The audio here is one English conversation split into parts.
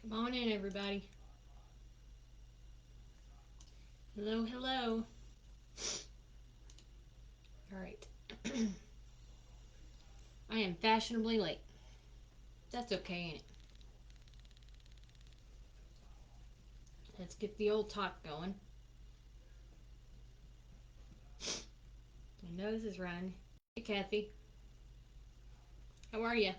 Come on in, everybody. Hello, hello. All right. I am fashionably late. That's okay, ain't it? Let's get the old talk going. My nose is running. Hey, Kathy. How are you?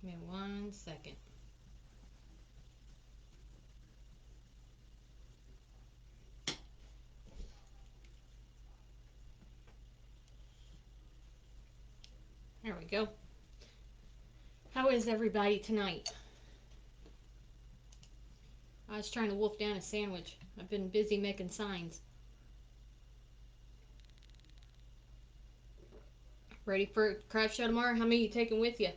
Give me 1 second. There we go. How is everybody tonight? I was trying to wolf down a sandwich. I've been busy making signs. Ready for a craft show tomorrow? How many are you taking with you?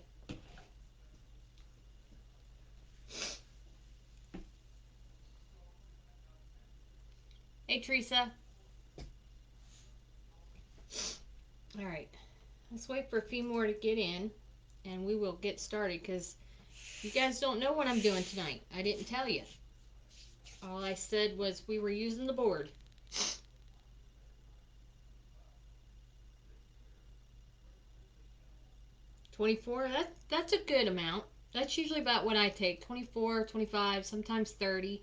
Hey, Teresa. All right. Let's wait for a few more to get in, and we will get started because you guys don't know what I'm doing tonight. I didn't tell you. All I said was we were using the board. 24, that's a good amount. That's usually about what I take. 24, 25, sometimes 30.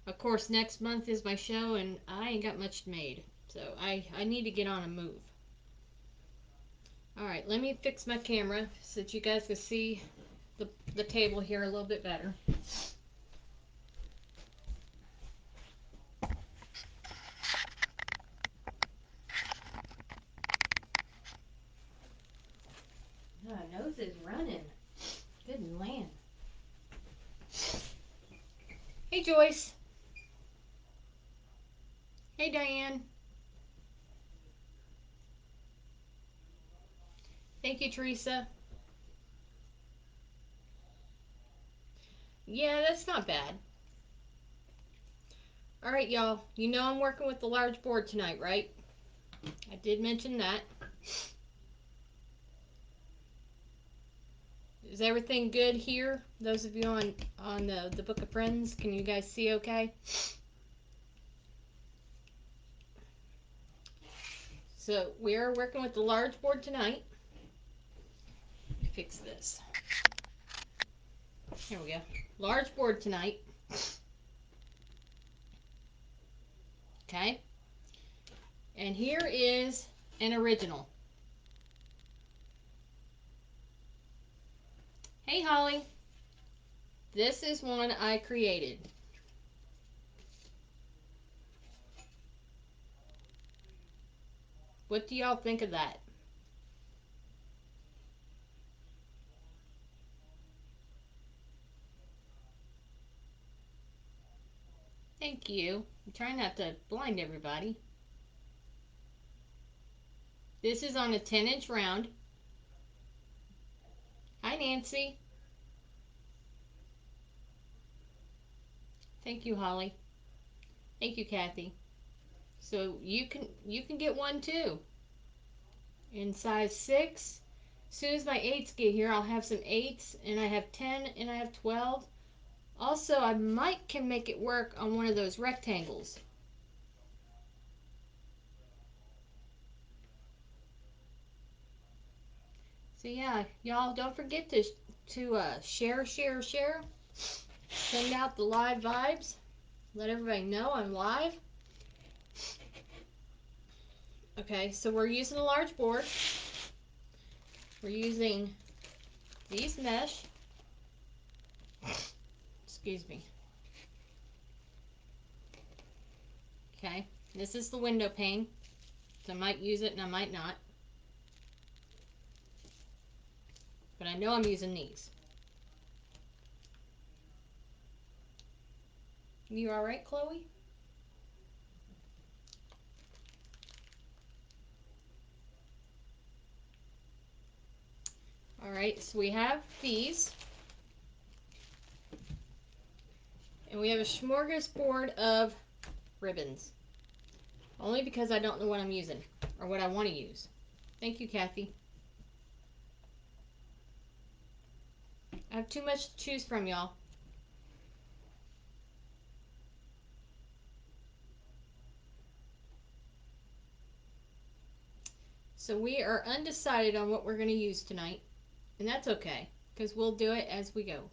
Of course, next month is my show, and I ain't got much made. So I need to get on a move. Alright, let me fix my camera so that you guys can see the table here a little bit better. My nose is running. Good land. Hey, Joyce. Hey, Diane. Thank you, Teresa. Yeah, that's not bad. Alright, y'all. You know I'm working with the large board tonight, right? I did mention that. Is everything good here? Those of you on the Book of Friends, can you guys see okay? So we are working with the large board tonight. Fix this. Here we go. Large board tonight. Okay. And here is an original. Hey, Holly. This is one I created. What do y'all think of that? Thank you. I'm trying not to blind everybody. This is on a 10-inch round. Hi, Nancy. Thank you, Holly. Thank you, Kathy. So you can get one too. In size 6. As soon as my 8s get here, I'll have some 8s, and I have 10, and I have 12. Also, I might can make it work on one of those rectangles. So yeah, y'all don't forget to share. Send out the live vibes. Let everybody know I'm live. Okay, so we're using a large board. We're using these mesh. Excuse me. Okay, this is the window pane. So I might use it and I might not. But I know I'm using these. You alright, Chloe? Alright, so we have these. And we have a smorgasbord of ribbons. Only because I don't know what I'm using or what I want to use. Thank you, Kathy. I have too much to choose from, y'all. So we are undecided on what we're going to use tonight. And that's okay, because we'll do it as we go.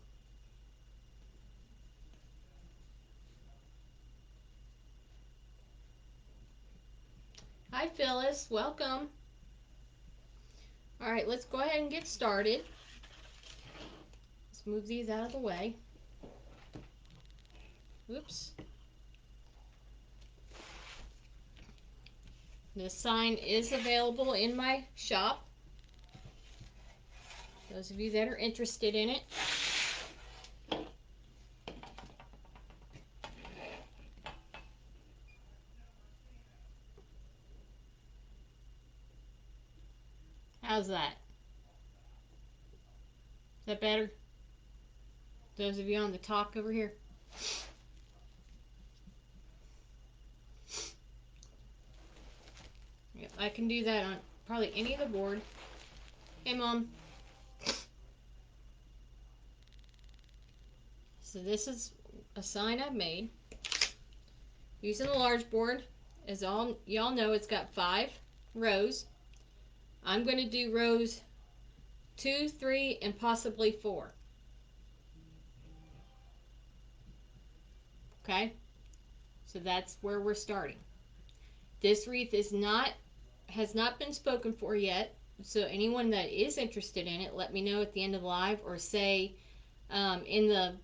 Hi, Phyllis. Welcome. All right, let's go ahead and get started. Let's move these out of the way. Oops. This sign is available in my shop. Those of you that are interested in it. How's that? Is that better? Those of you on the talk over here. Yep, I can do that on probably any of the board. Hey, Mom. So this is a sign I've made using the large board. As all y'all know, it's got 5 rows. I'm going to do rows 2, 3, and possibly 4. Okay? So that's where we're starting. This wreath has not been spoken for yet. So anyone that is interested in it, let me know at the end of the live, or say in the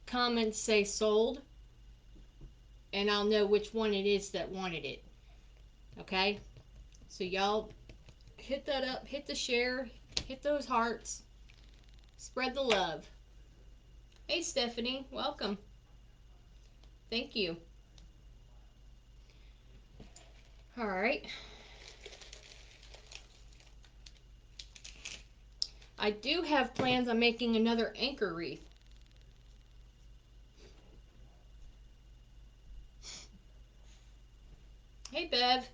comments, say sold, and I'll know which one it is that wanted it. Okay? So y'all hit that up, hit the share, hit those hearts, spread the love. Hey, Stephanie, welcome. Thank you. All right. I do have plans on making another anchor wreath. Hey, Bev.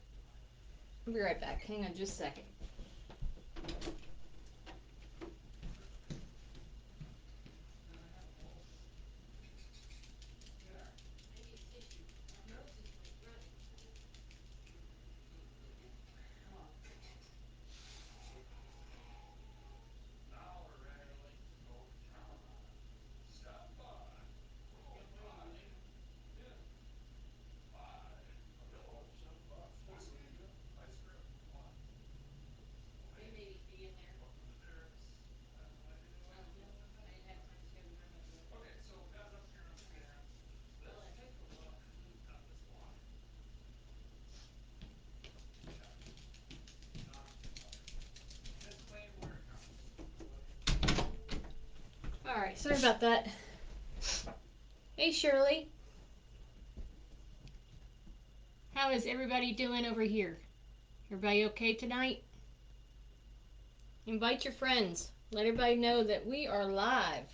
I'll be right back. Hang on just a second. All right, sorry about that. Hey, Shirley. How is everybody doing over here? Everybody okay tonight? Invite your friends. Let everybody know that we are live.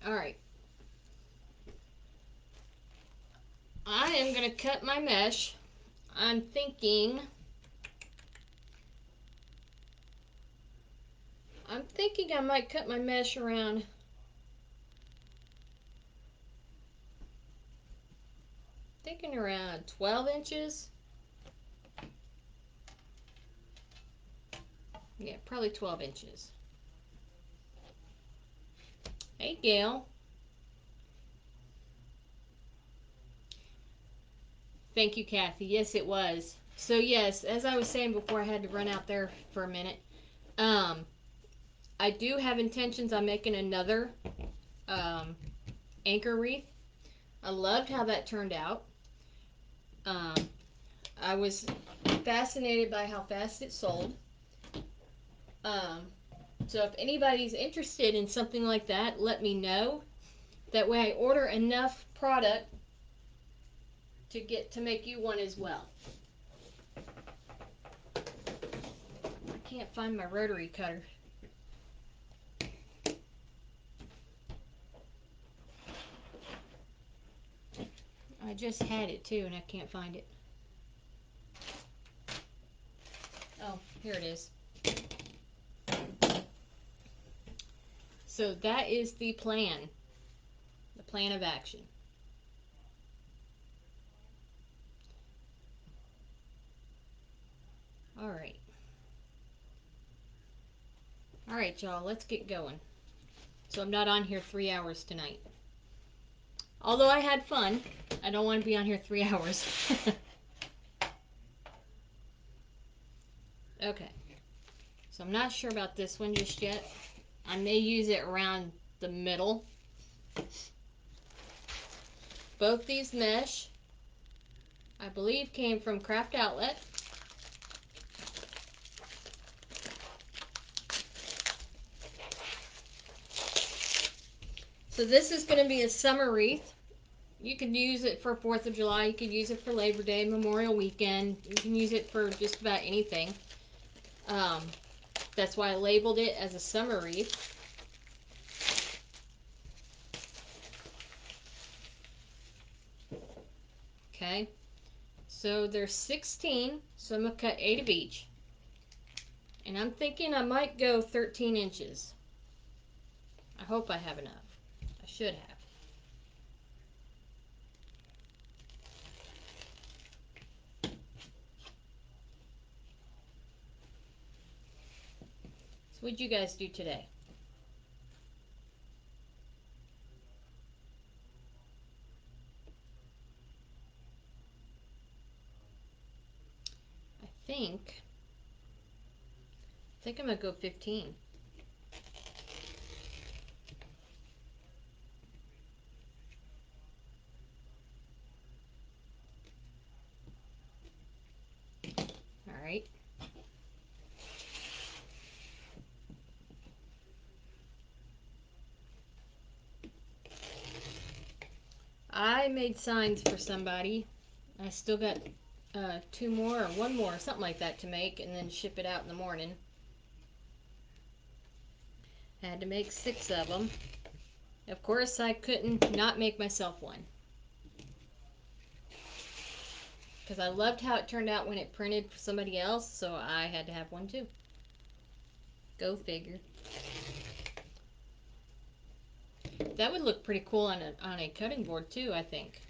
All right. I am going to cut my mesh. I'm thinking I might cut my mesh around thinking around 12 inches. Yeah, probably 12 inches. Hey, Gail. Thank you, Kathy. Yes, it was. So, yes, as I was saying before, I had to run out there for a minute. I do have intentions on making another anchor wreath. I loved how that turned out. I was fascinated by how fast it sold. So if anybody's interested in something like that, let me know. That way I order enough product to make you one as well. I can't find my rotary cutter. I just had it too and I can't find it. Oh, here it is. So that is the plan of action. All right. All right, y'all, let's get going. So I'm not on here 3 hours tonight. Although I had fun, I don't want to be on here 3 hours. Okay. So I'm not sure about this one just yet. I may use it around the middle. Both these mesh, I believe, came from Craft Outlet. So this is going to be a summer wreath. You could use it for 4th of July. You could use it for Labor Day, Memorial Weekend. You can use it for just about anything. That's why I labeled it as a summer wreath. Okay. So there's 16, so I'm going to cut 8 of each. And I'm thinking I might go 13 inches. I hope I have enough. I should have. So what'd you guys do today? I think I'm going to go 15. All right. I made signs for somebody. I still got 2 more or 1 more, something like that to make, and then ship it out in the morning. I had to make 6 of them. Of course, I couldn't not make myself one. Because I loved how it turned out when it printed for somebody else, so I had to have one too. Go figure. That would look pretty cool on a cutting board too, I think.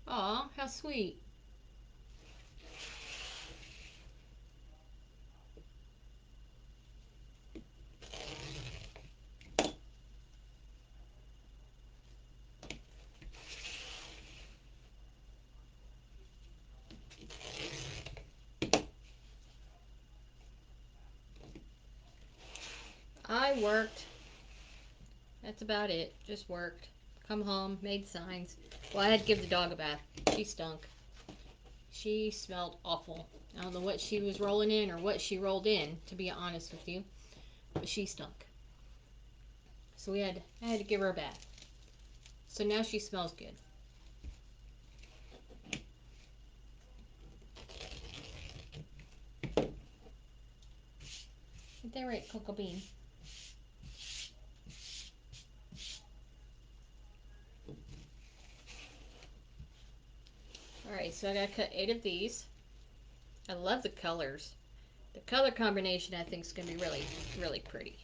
Aw, how sweet. I worked. That's about it. Just worked. Come home, made signs. Well, I had to give the dog a bath. She stunk. She smelled awful. I don't know what she was rolling in or what she rolled in, to be honest with you. But she stunk. So I had to give her a bath. So now she smells good. Ain't that right, Cocoa Bean? Alright, so I gotta cut 8 of these. I love the colors. The color combination I think is gonna be really, really pretty.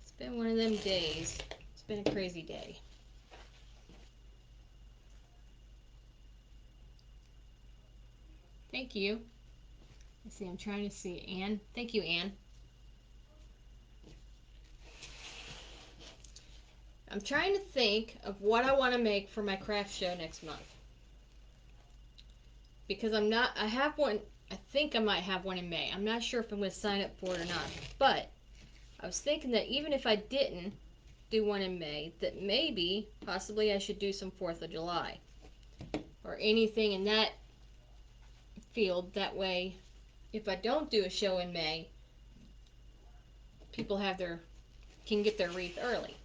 It's been one of them days. It's been a crazy day. Thank you. Let's see, I'm trying to see Anne. Thank you, Anne. I'm trying to think of what I want to make for my craft show next month. Because I have one, I think I might have one in May. I'm not sure if I'm going to sign up for it or not. But I was thinking that even if I didn't do one in May, that maybe, possibly I should do some 4th of July. Or anything in that field. That way, if I don't do a show in May, people can get their wreath early.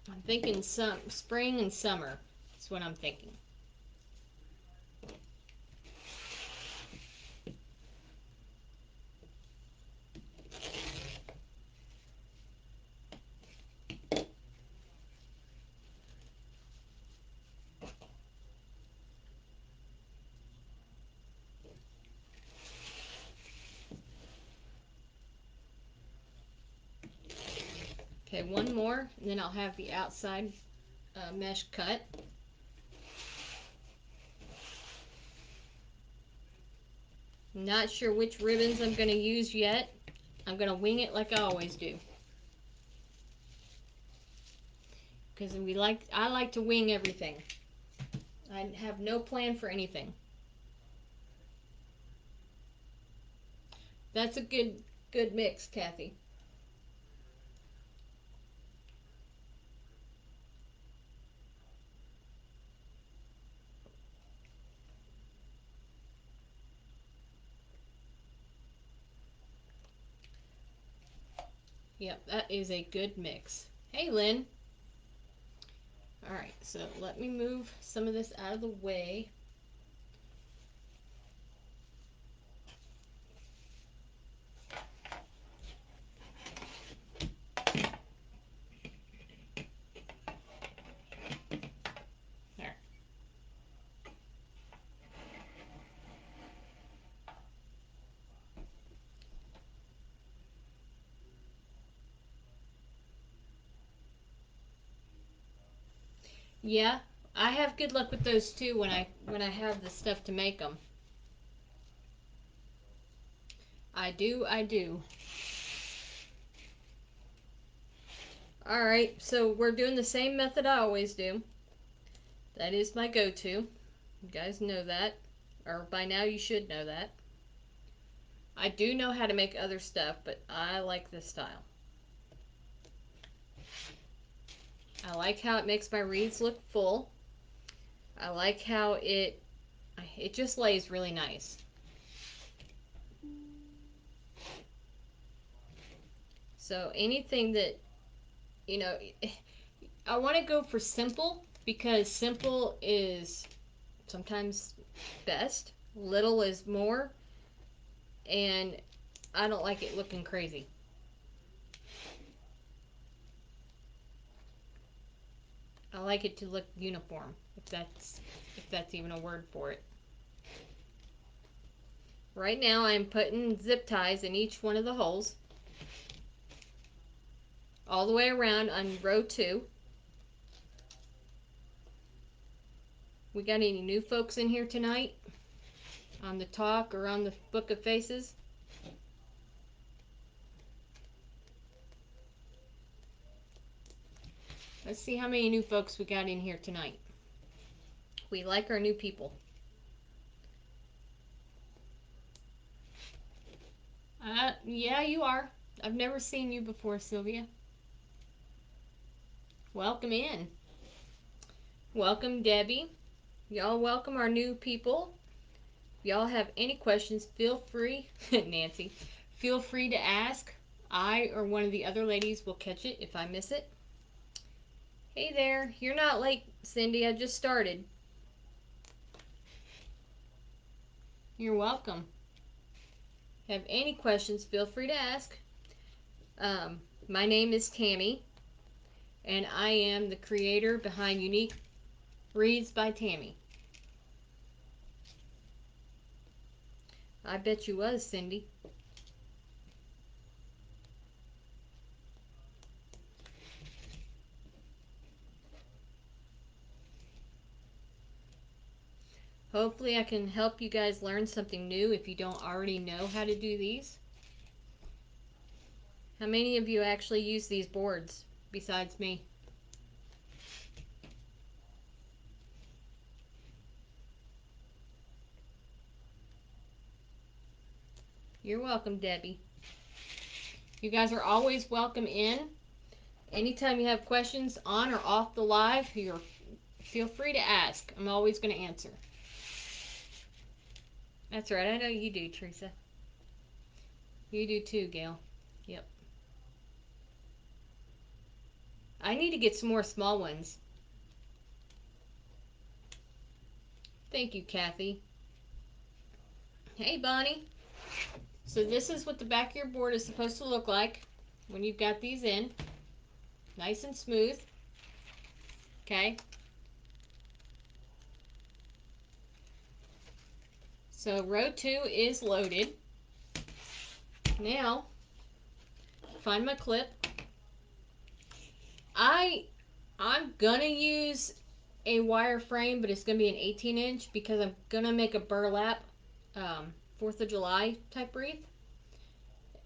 I'm thinking spring and summer. That's what I'm thinking. Okay, one more, and then I'll have the outside mesh cut. Not sure which ribbons I'm going to use yet. I'm going to wing it like I always do. Because I like to wing everything. I have no plan for anything. That's a good mix, Kathy. Yep, that is a good mix. Hey, Lynn. All right, so let me move some of this out of the way. There. Yeah, I have good luck with those too when I have the stuff to make them. I do, I do. All right, so we're doing the same method I always do. That is my go-to. You guys know that, or by now you should know that. I do know how to make other stuff, but I like this style. I like how it makes my wreaths look full. I like how it just lays really nice. So anything that, you know, I want to go for simple because simple is sometimes best. Little is more, and I don't like it looking crazy. I like it to look uniform, if that's even a word for it. Right now I'm putting zip ties in each one of the holes, all the way around on row 2. We got any new folks in here tonight on the talk or on the Book of Faces? Let's see how many new folks we got in here tonight. We like our new people. Yeah, you are. I've never seen you before, Sylvia. Welcome in. Welcome, Debbie. Y'all welcome our new people. If y'all have any questions, feel free, Nancy, feel free to ask. I or one of the other ladies will catch it if I miss it. Hey there, you're not late, Cindy. I just started. You're welcome. Have any questions, feel free to ask. My name is Tammy, and I am the creator behind Unique Wreaths by Tammy. I bet you was, Cindy. Hopefully I can help you guys learn something new if you don't already know how to do these. How many of you actually use these boards besides me? You're welcome, Debbie. You guys are always welcome in. Anytime you have questions on or off the live, feel free to ask. I'm always going to answer. That's right. I know you do, Teresa. You do too, Gail. Yep. I need to get some more small ones. Thank you, Kathy. Hey, Bonnie. So this is what the back of your board is supposed to look like when you've got these in. Nice and smooth. Okay. So row 2 is loaded. Now, find my clip. I'm gonna use a wire frame, but it's gonna be an 18-inch because I'm gonna make a burlap 4th of July type wreath.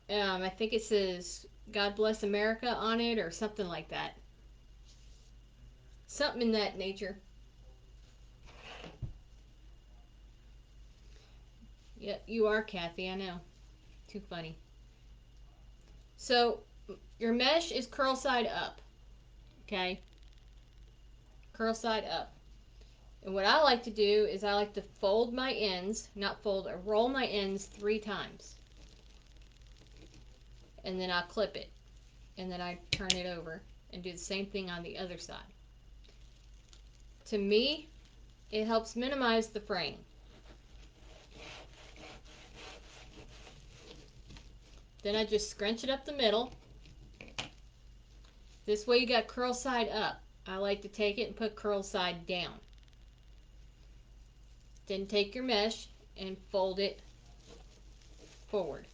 I think it says God Bless America on it or something like that. Something in that nature. Yeah, you are, Kathy. I know. Too funny. So your mesh is curl side up. Okay? Curl side up. And what I like to do is I like to fold my ends, not fold, or roll my ends 3 times. And then I'll clip it. And then I turn it over and do the same thing on the other side. To me, it helps minimize the fraying. Then I just scrunch it up the middle. This way you got curl side up. I like to take it and put curl side down. Then take your mesh and fold it forward.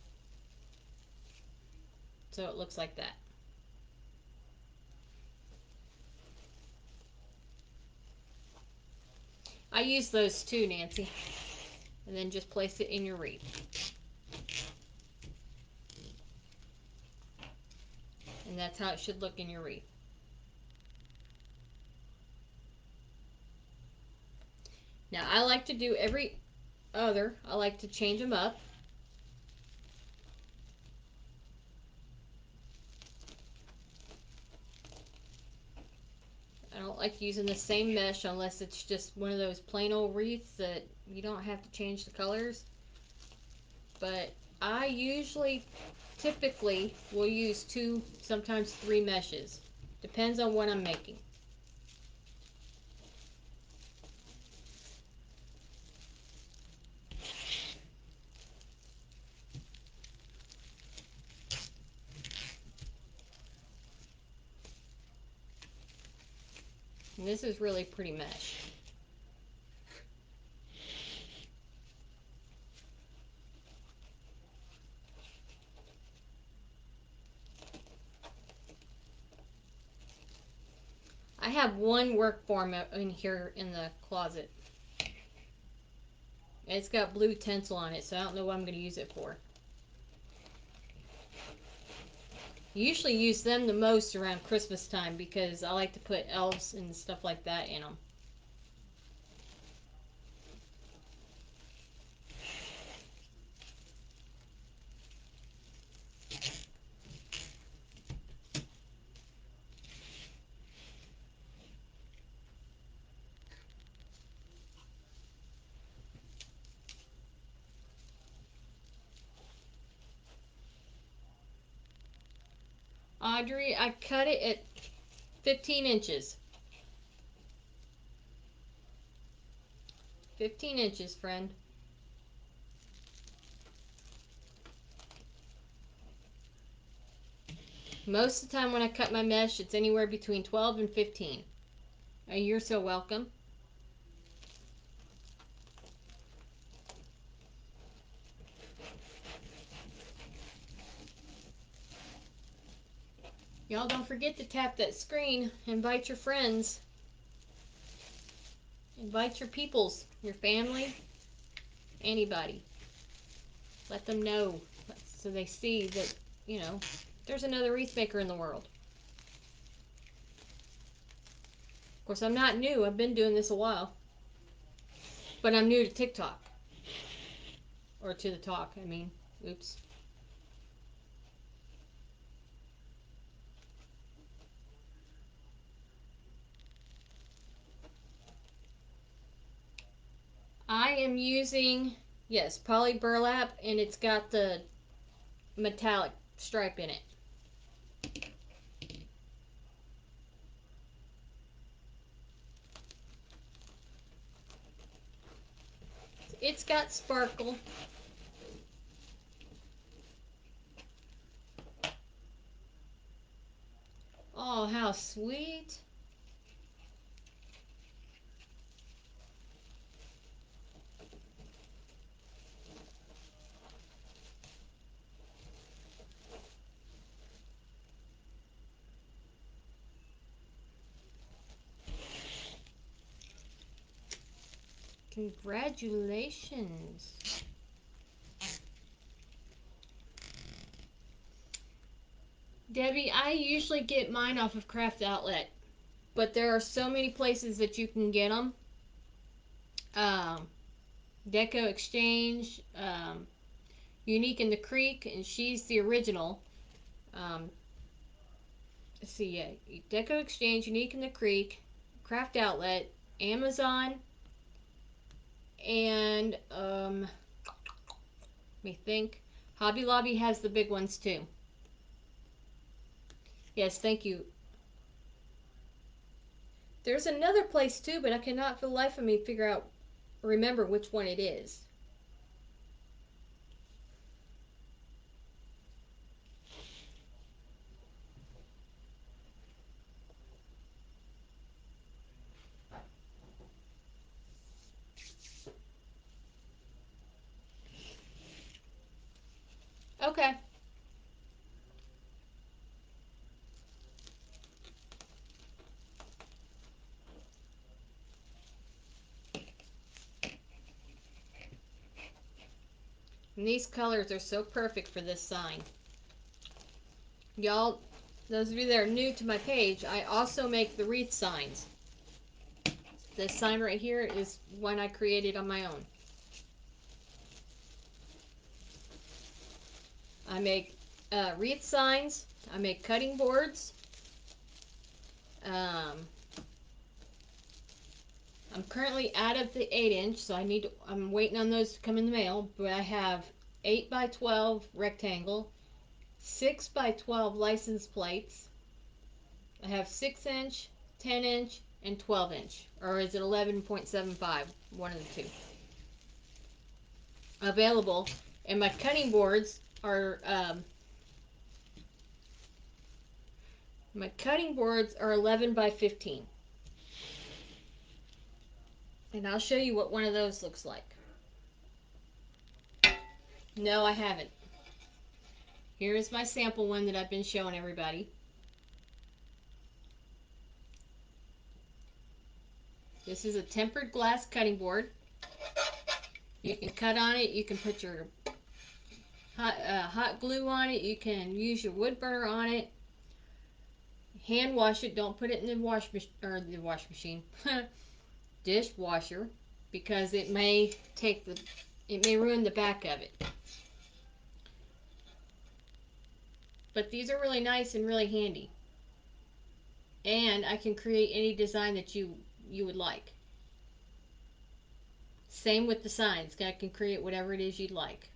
So it looks like that. I use those too, Nancy. And then just place it in your wreath. And that's how it should look in your wreath. Now I like to do every other. I like to change them up. I don't like using the same mesh unless it's just one of those plain old wreaths that you don't have to change the colors. But I typically will use 2, sometimes 3 meshes. Depends on what I'm making. And this is really pretty mesh. I have one work form in here in the closet. It's got blue tinsel on it, so I don't know what I'm going to use it for. Usually use them the most around Christmas time because I like to put elves and stuff like that in them. Audrey, I cut it at 15 inches. 15 inches, friend. Most of the time when I cut my mesh, it's anywhere between 12 and 15. Oh, you're so welcome. Y'all don't forget to tap that screen. Invite your friends. Invite your peoples, your family, anybody. Let them know so they see that, there's another wreath maker in the world. Of course, I'm not new. I've been doing this a while. But I'm new to TikTok. Or to the talk, Oops. I am using, yes, poly burlap, and it's got the metallic stripe in it. It's got sparkle. Oh, how sweet. Congratulations. Debbie, I usually get mine off of Craft Outlet, but there are so many places that you can get them. Um, Deco Exchange, Unique in the Creek, and she's the original. Um, let's see, yeah, Deco Exchange, Unique in the Creek, Craft Outlet, Amazon, and let me think. Hobby Lobby has the big ones too. Yes, thank you. There's another place too, but I cannot for the life of me remember which one it is. Okay. And these colors are so perfect for this sign. Y'all, those of you that are new to my page, I also make the wreath signs. This sign right here is one I created on my own. I make wreath signs. I make cutting boards. Um, I'm currently out of the 8-inch, so I'm waiting on those to come in the mail. But I have 8x12 rectangle, 6x12 license plates. I have 6-inch, 10-inch, and 12-inch, or is it 11.75? One of the two available. And my cutting boards are 11 by 15. And I'll show you what one of those looks like. No, I haven't. Here is my sample one that I've been showing everybody. This is a tempered glass cutting board. You can cut on it. You can put your hot glue on it. You can use your wood burner on it. Hand wash it. Don't put it in the wash machine, dishwasher, because it may ruin the back of it. But these are really nice and really handy. And I can create any design that you would like. Same with the signs. I can create whatever it is you'd like.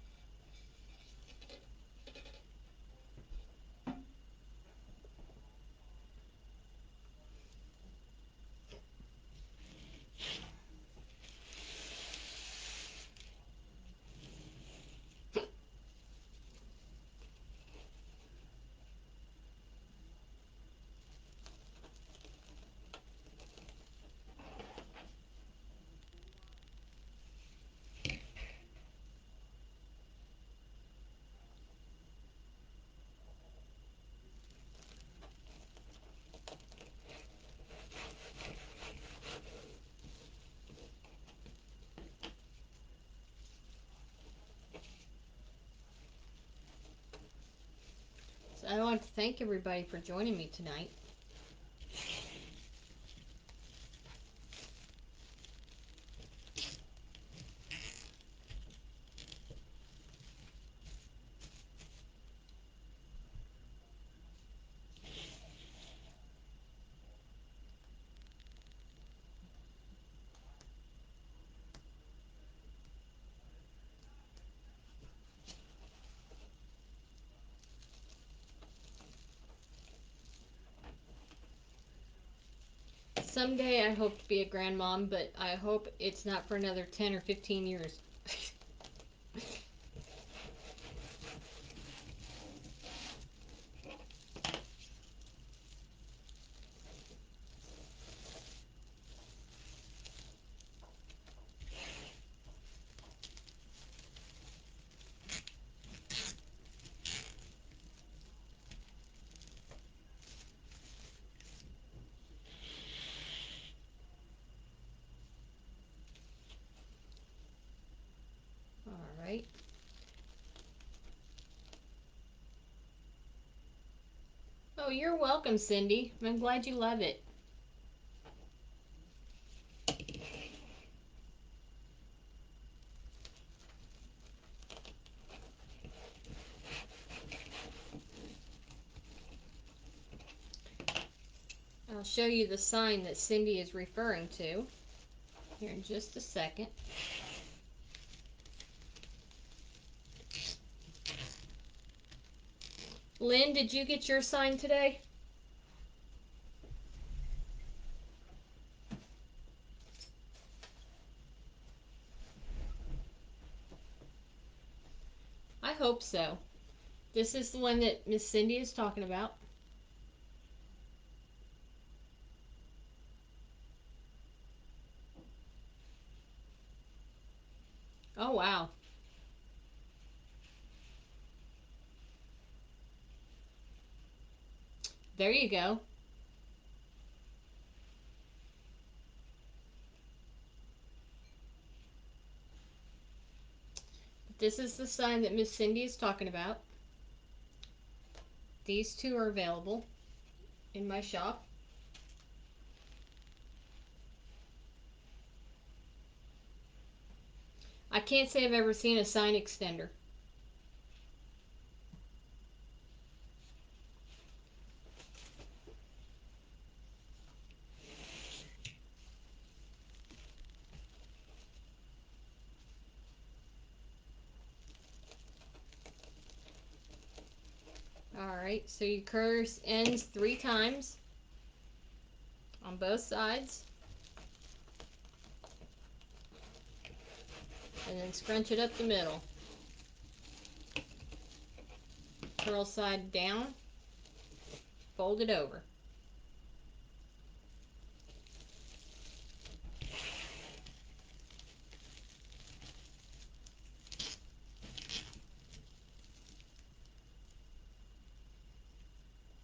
So I want to thank everybody for joining me tonight. Someday I hope to be a grandmom, but I hope it's not for another 10 or 15 years. All right. Oh, you're welcome, Cindy. I'm glad you love it. I'll show you the sign that Cindy is referring to here in just a second. Lynn, did you get your sign today? I hope so. This is the one that Miss Cindy is talking about. Oh, wow. There you go. This is the sign that Miss Cindy is talking about. These two are available in my shop. I can't say I've ever seen a sign extender. Alright, so you curse ends 3 times on both sides. And then scrunch it up the middle. Curl side down, fold it over.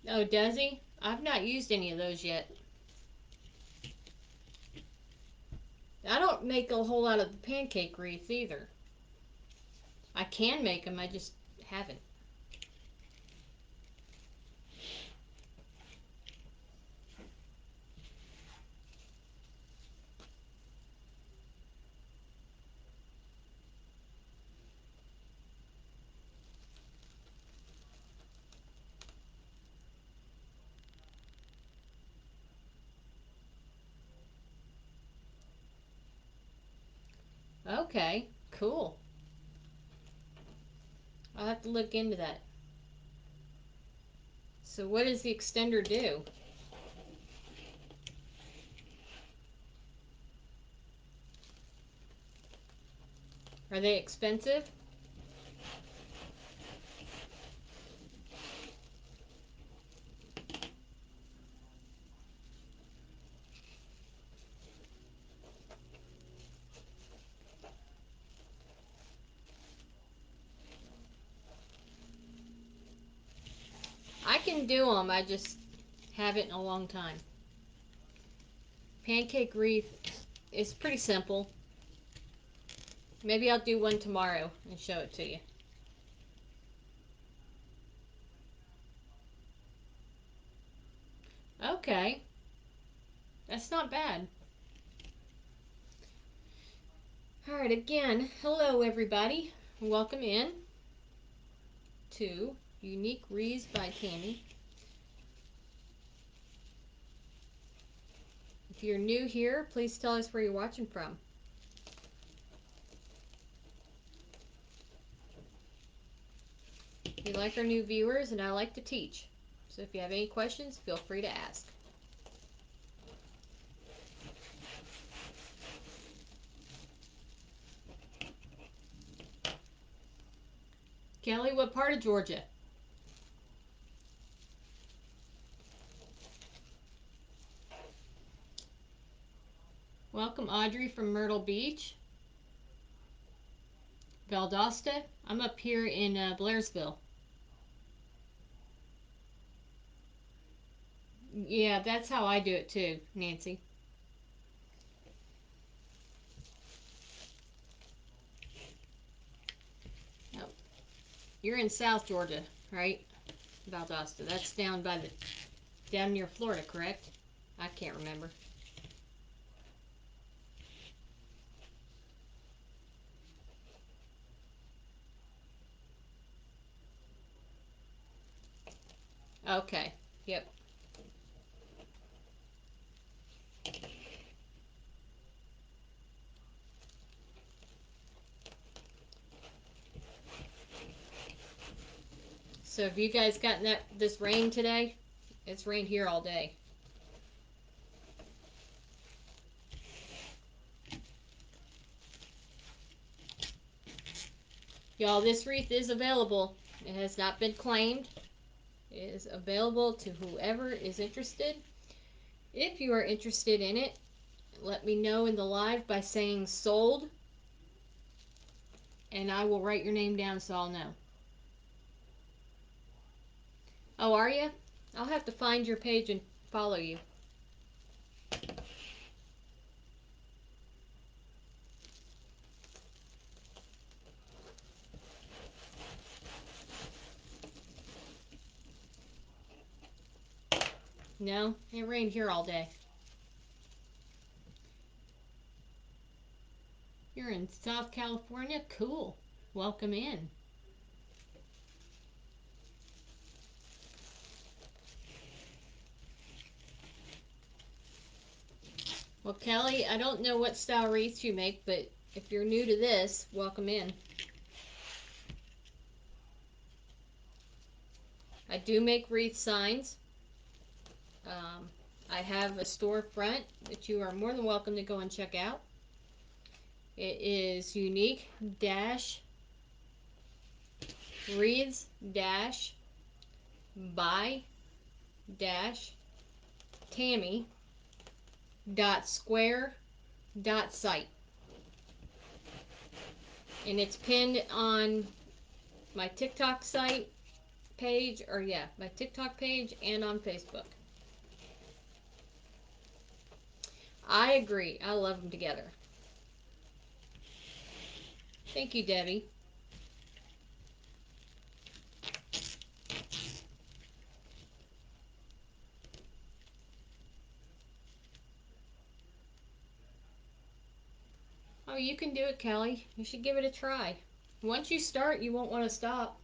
Oh, does he? I've not used any of those yet. I don't make a whole lot of the pancake wreaths either. I can make them, I just haven't. Okay, cool. I'll have to look into that. So what does the extender do? Are they expensive? I can do them, I just haven't in a long time. Pancake wreath is pretty simple. Maybe I'll do one tomorrow and show it to you. Okay, that's not bad. Alright, again, hello everybody. Welcome in to Unique Wreaths by Tammy. If you're new here, please tell us where you're watching from. We like our new viewers, and I like to teach. So if you have any questions, feel free to ask. Kelly, what part of Georgia? Welcome, Audrey from Myrtle Beach. Valdosta. I'm up here in Blairsville. Yeah, that's how I do it too, Nancy. Oh, you're in South Georgia, right? Valdosta. That's down near Florida, correct? I can't remember. Okay. Yep. So have you guys gotten this rain today? It's rained here all day. Y'all, this wreath is available. It has not been claimed. It is available to whoever is interested. If you are interested in it, let me know in the live by saying sold, and I will write your name down so I'll know. Oh, are you? I'll have to find your page and follow you. No, it rained here all day. You're in South California? Cool. Welcome in. Well, Kelly, I don't know what style wreaths you make, but if you're new to this, welcome in. I do make wreath signs. I have a storefront that you are more than welcome to go and check out. It is unique-wreaths-by-tammy.square.site. And it's pinned on my TikTok site page, or yeah, my TikTok page and on Facebook. I agree. I love them together. Thank you, Debbie. Oh, you can do it, Kelly. You should give it a try. Once you start, you won't want to stop.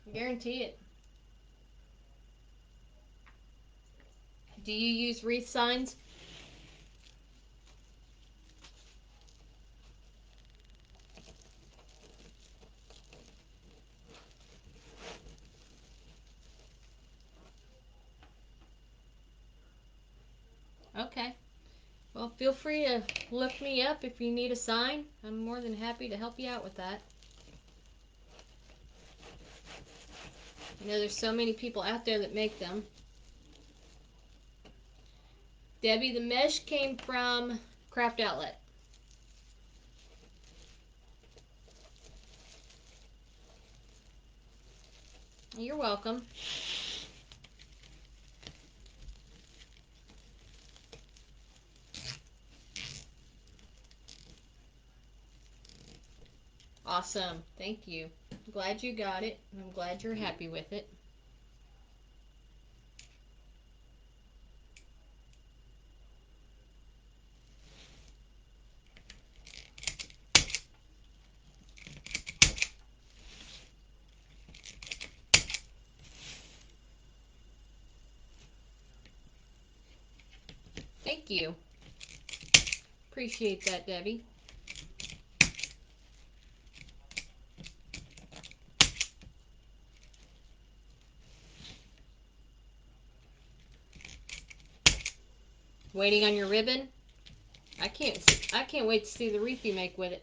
I guarantee it. Do you use wreath signs? Okay. Well, feel free to look me up if you need a sign. I'm more than happy to help you out with that. I know there's so many people out there that make them. Debbie, the mesh came from Craft Outlet. You're welcome. Awesome. Thank you. I'm glad you got it. I'm glad you're happy with it. Thank you. Appreciate that, Debbie. Waiting on your ribbon? I can't wait to see the wreath you make with it.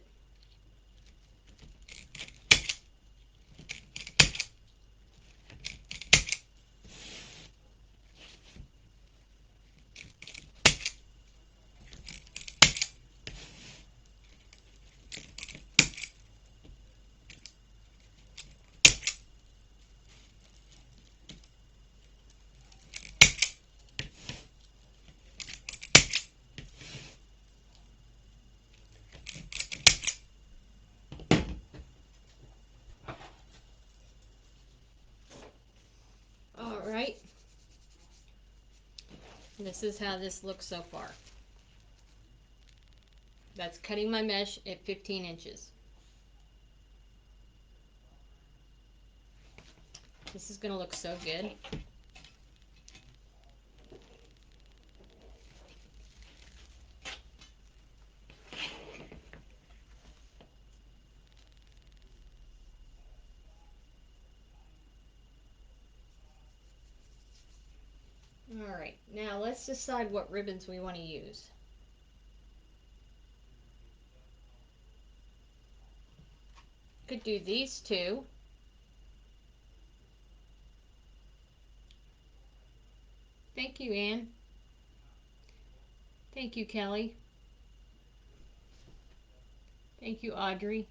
Alright, this is how this looks so far. That's cutting my mesh at 15 inches. This is going to look so good. Alright, now let's decide what ribbons we want to use. Could do these two. Thank you, Anne. Thank you, Kelly. Thank you, Audrey.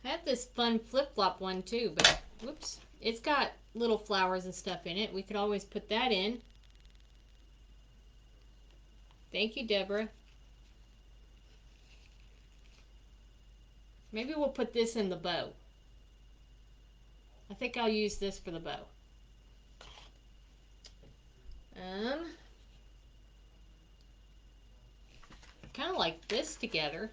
I have this fun flip-flop one too, but whoops, it's got little flowers and stuff in it. We could always put that in. Thank you, Deborah. Maybe we'll put this in the bow. I think I'll use this for the bow. Kind of like this together.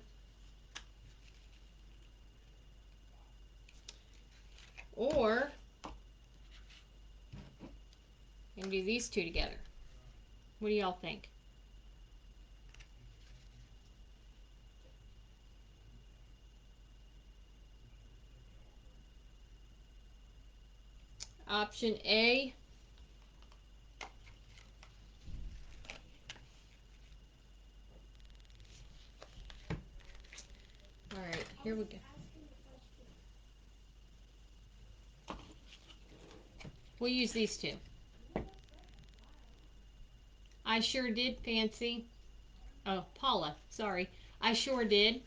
Or, and do these two together. What do y'all think? Option A. Alright, here we go. We'll use these two. I sure did, Fancy. Oh, Paula, sorry. I sure did.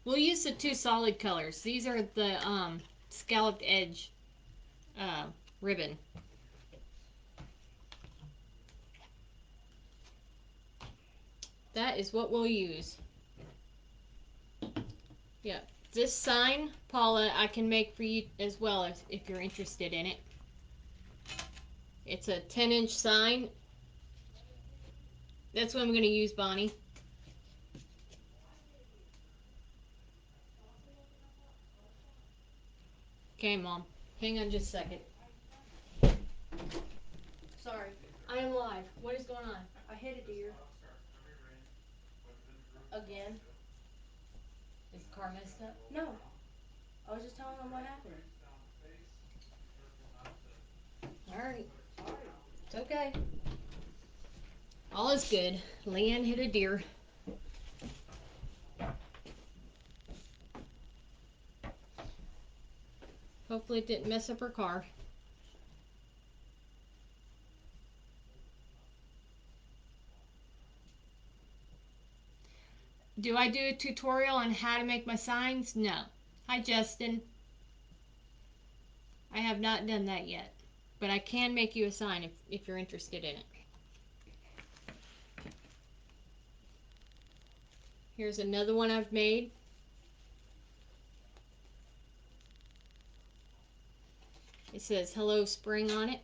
We'll use the two solid colors. These are the scalloped edge ribbon. That is what we'll use. Yeah, this sign, Paula, I can make for you as well if you're interested in it. It's a 10-inch sign. That's what I'm going to use, Bonnie. Okay, Mom. Hang on just a second. Sorry. I am live. What is going on? I hit a deer. Again? Is the car messed up? No. I was just telling them what happened. Alright. It's okay. All is good. Leanne hit a deer. Hopefully it didn't mess up her car. Do I do a tutorial on how to make my signs? No. Hi, Justin. I have not done that yet. But I can make you a sign if you're interested in it. Here's another one I've made. It says Hello Spring on it.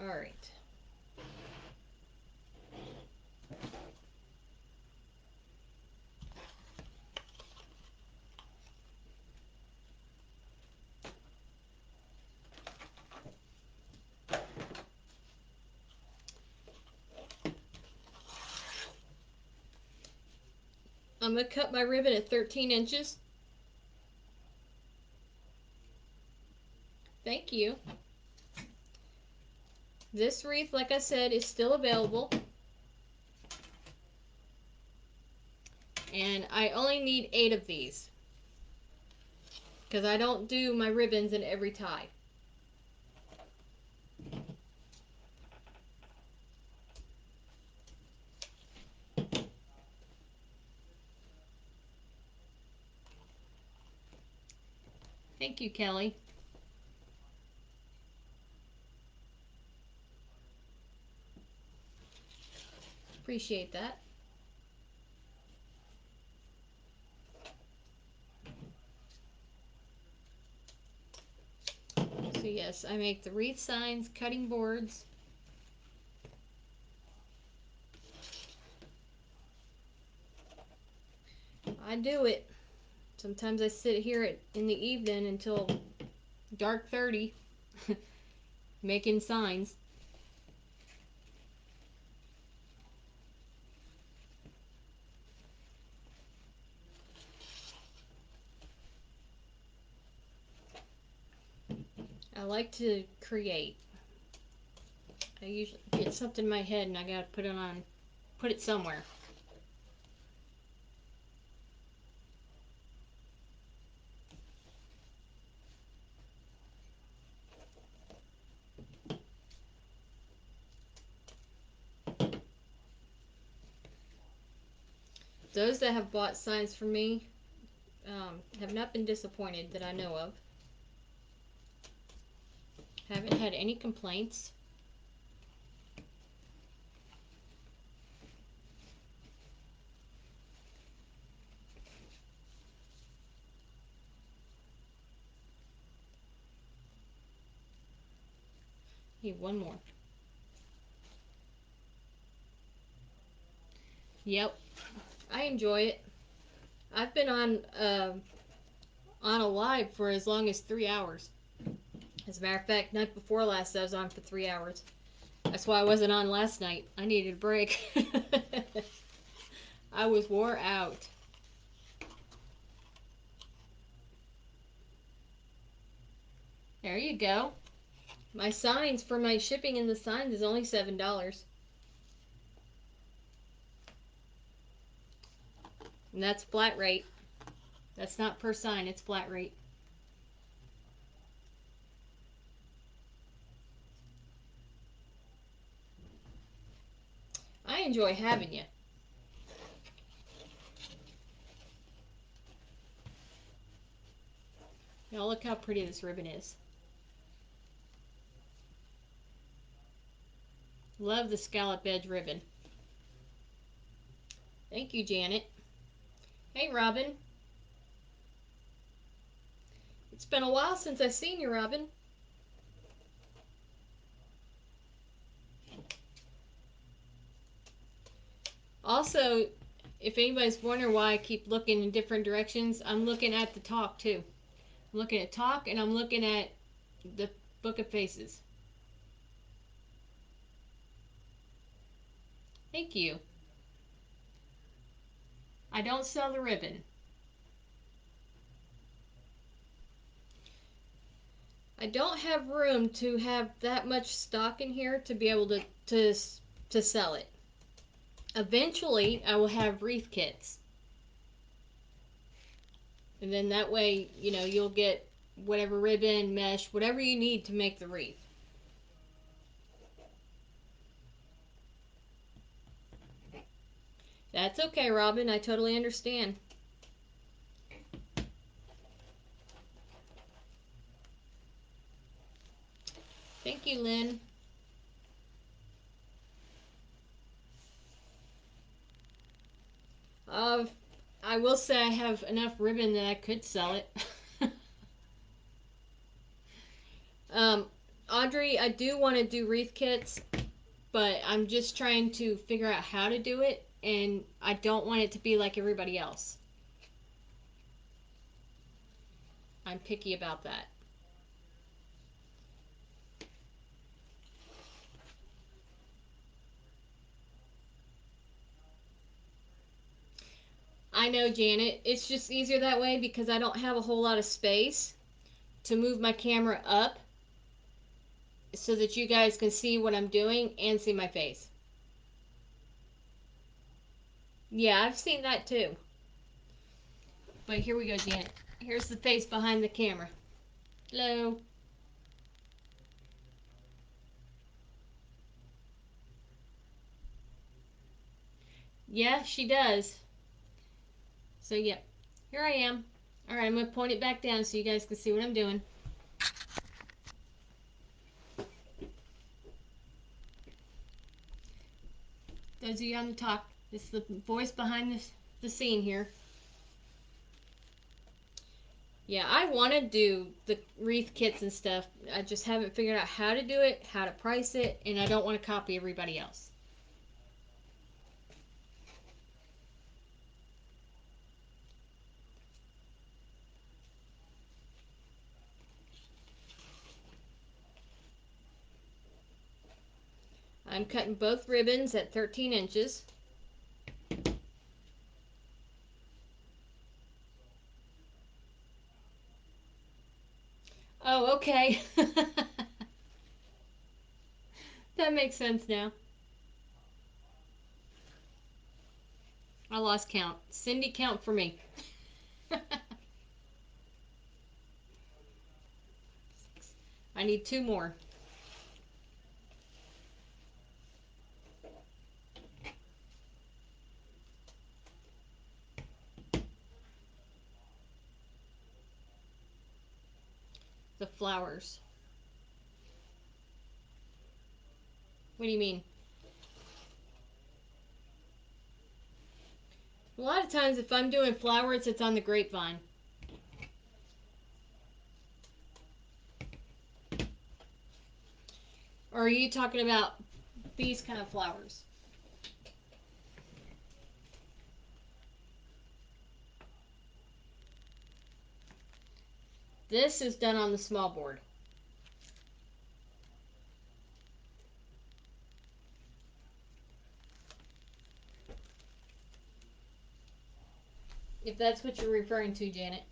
Alright. I'm going to cut my ribbon at 13 inches. Thank you. This wreath, like I said, is still available. And I only need 8 of these. Because I don't do my ribbons in every tie. Thank you, Kelly. Appreciate that. So yes, I make the wreath signs, cutting boards. I do it. Sometimes I sit here in the evening until dark 30 making signs. I like to create. I usually get something in my head and I gotta put it somewhere. Those that have bought signs from me have not been disappointed that I know of. Haven't had any complaints. Need one more. Yep, I enjoy it. I've been on a live for as long as 3 hours. As a matter of fact, night before last, I was on for 3 hours. That's why I wasn't on last night. I needed a break. I was wore out. There you go. My signs for my shipping and the signs is only $7. And that's flat rate. That's not per sign, it's flat rate. I enjoy having you. Now look how pretty this ribbon is. Love the scallop edge ribbon. Thank you, Janet. Hey, Robin. It's been a while since I've seen you, Robin. Also, if anybody's wondering why I keep looking in different directions, I'm looking at the talk too. I'm looking at talk and I'm looking at the Book of Faces. Thank you. I don't sell the ribbon. I don't have room to have that much stock in here to be able to sell it. Eventually, I will have wreath kits. And then that way, you'll get whatever ribbon, mesh, whatever you need to make the wreath. That's okay, Robin. I totally understand. Thank you, Lynn. Uh, I will say I have enough ribbon that I could sell it. um, Audrey, I do want to do wreath kits, but I'm just trying to figure out how to do it, and I don't want it to be like everybody else. I'm picky about that. I know, Janet. It's just easier that way because I don't have a whole lot of space to move my camera up so that you guys can see what I'm doing and see my face. Yeah, I've seen that too. But here we go, Janet. Here's the face behind the camera. Hello. Yeah, she does. So, yep. Here I am. Alright, I'm going to point it back down so you guys can see what I'm doing. Those of you on the talk, it's the voice behind the scene here. Yeah, I want to do the wreath kits and stuff. I just haven't figured out how to do it, how to price it, and I don't want to copy everybody else. I'm cutting both ribbons at 13 inches. Oh, okay. That makes sense now. I lost count. Cindy, count for me. I need two more. The flowers. What do you mean? A lot of times if I'm doing flowers, it's on the grapevine. Or are you talking about these kind of flowers? This is done on the small board. If that's what you're referring to, Janet.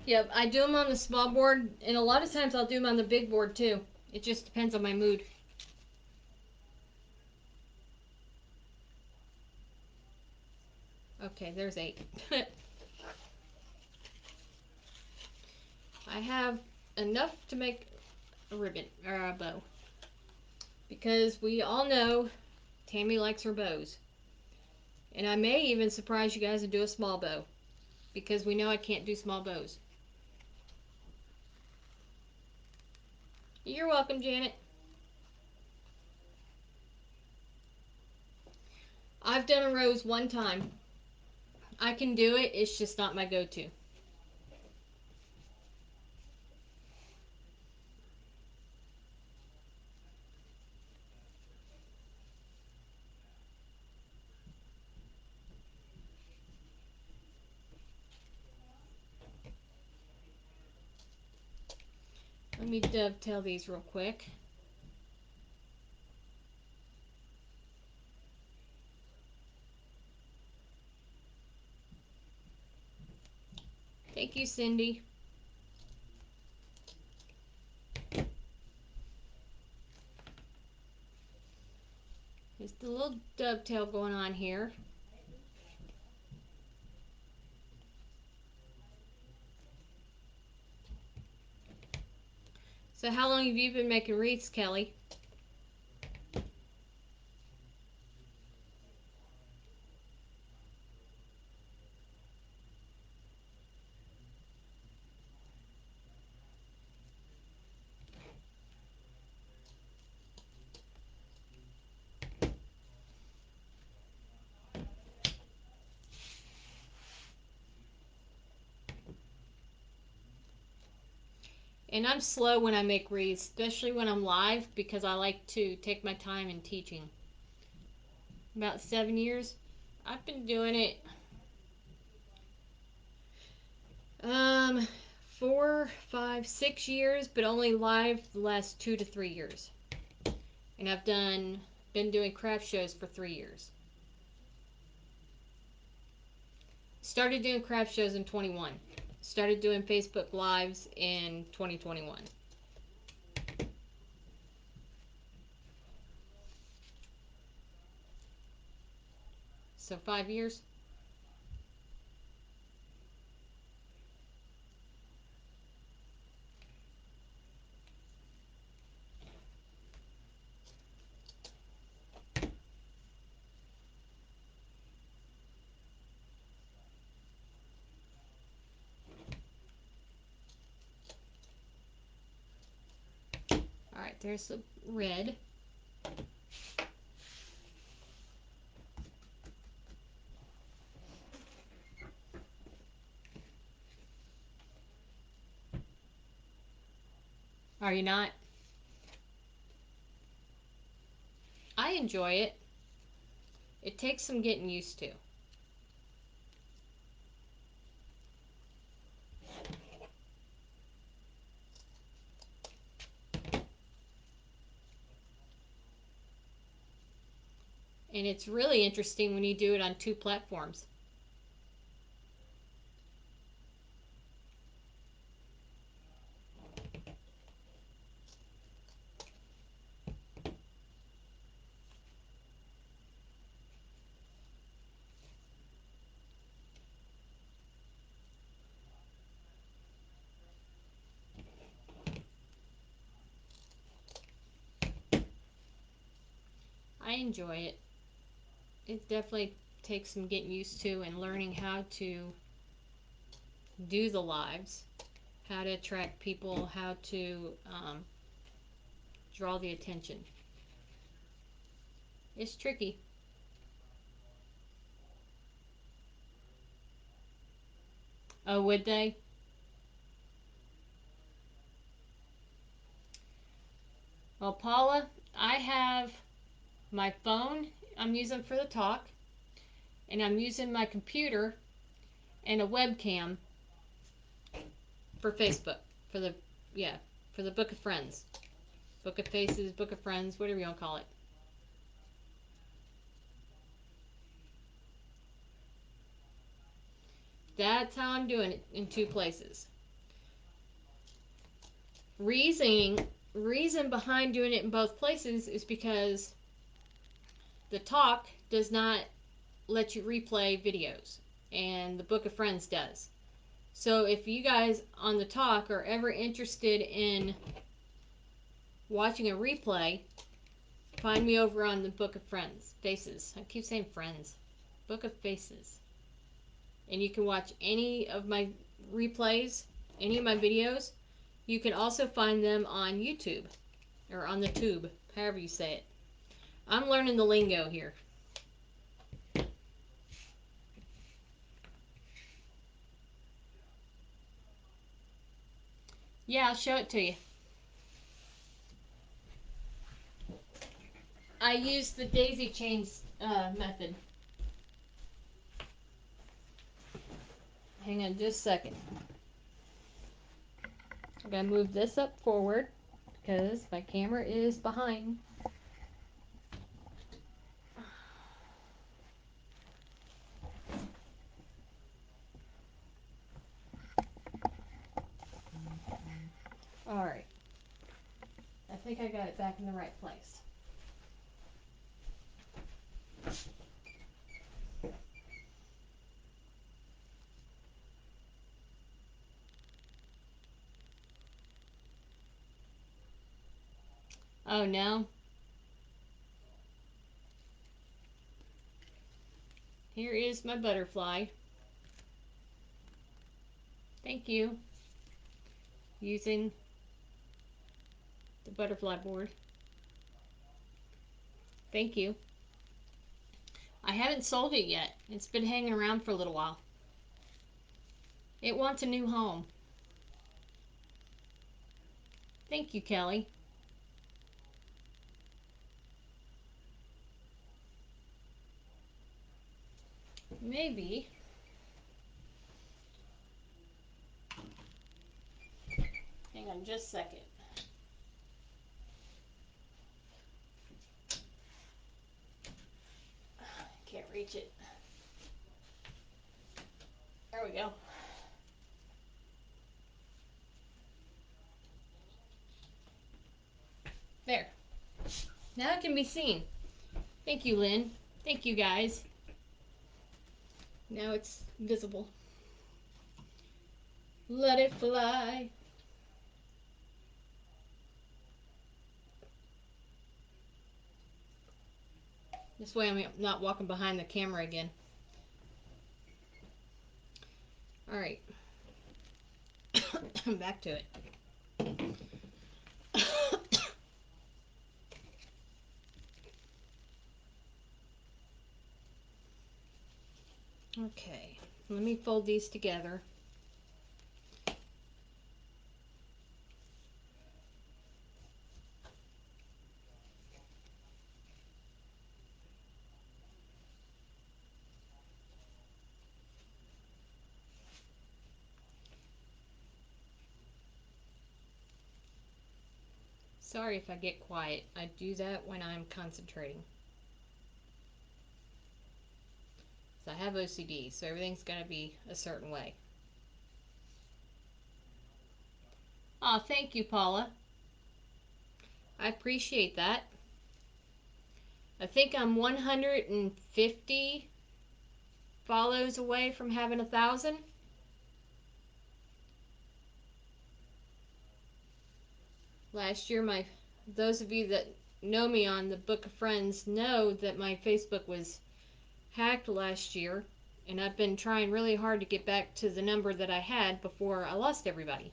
Yep, I do them on the small board, and a lot of times I'll do them on the big board too. It just depends on my mood. Okay, there's 8. I have enough to make a ribbon or a bow. Because we all know Tammy likes her bows. And I may even surprise you guys and do a small bow. Because we know I can't do small bows. You're welcome, Janet. I've done a rose one time. I can do it, it's just not my go-to. Let me dovetail these real quick. Thank you, Cindy. There's the little dovetail going on here. So how long have you been making wreaths, Kelly? And I'm slow when I make wreaths, especially when I'm live, because I like to take my time in teaching. About 7 years. I've been doing it um 4, 5, 6 years, but only live the last 2 to 3 years. And I've been doing craft shows for 3 years. Started doing craft shows in 21. Started doing Facebook Lives in 2021. So 5 years. There's the red. Are you not? I enjoy it. It takes some getting used to. And it's really interesting when you do it on two platforms. I enjoy it. It definitely takes some getting used to and learning how to do the lives, how to attract people, how to draw the attention. It's tricky. Oh, would they? Well, Paula, I have my phone I'm using for the talk, and I'm using my computer and a webcam for Facebook, for the, yeah, for the Book of Friends. Book of Faces, Book of Friends, whatever you want to call it. That's how I'm doing it in two places. Reason reason behind doing it in both places is because the talk does not let you replay videos, and the Book of Friends does. So if you guys on the talk are ever interested in watching a replay, find me over on the Book of Friends. Faces. I keep saying Friends. Book of Faces. And you can watch any of my replays, any of my videos. You can also find them on YouTube, or on the tube, however you say it. I'm learning the lingo here. Yeah, I'll show it to you. I use the daisy chains method. Hang on just a second. I'm going to move this up forward because my camera is behind. Alright. I think I got it back in the right place. Oh no. Here is my butterfly. Thank you. Using the butterfly board. Thank you. I haven't sold it yet. It's been hanging around for a little while. It wants a new home. Thank you, Kelly. Maybe. Hang on just a second. Can't reach it. There we go. There. Now it can be seen. Thank you, Lynn. Thank you, guys. Now it's visible. Let it fly. This way I'm not walking behind the camera again. Alright. Back to it. Okay, let me fold these together. Sorry if I get quiet. I do that when I'm concentrating. So I have OCD, so everything's going to be a certain way. Oh, thank you, Paula. I appreciate that. I think I'm 150 follows away from having 1,000. Last year, those of you that know me on the Book of Friends know that my Facebook was hacked last year, and I've been trying really hard to get back to the number that I had before I lost everybody.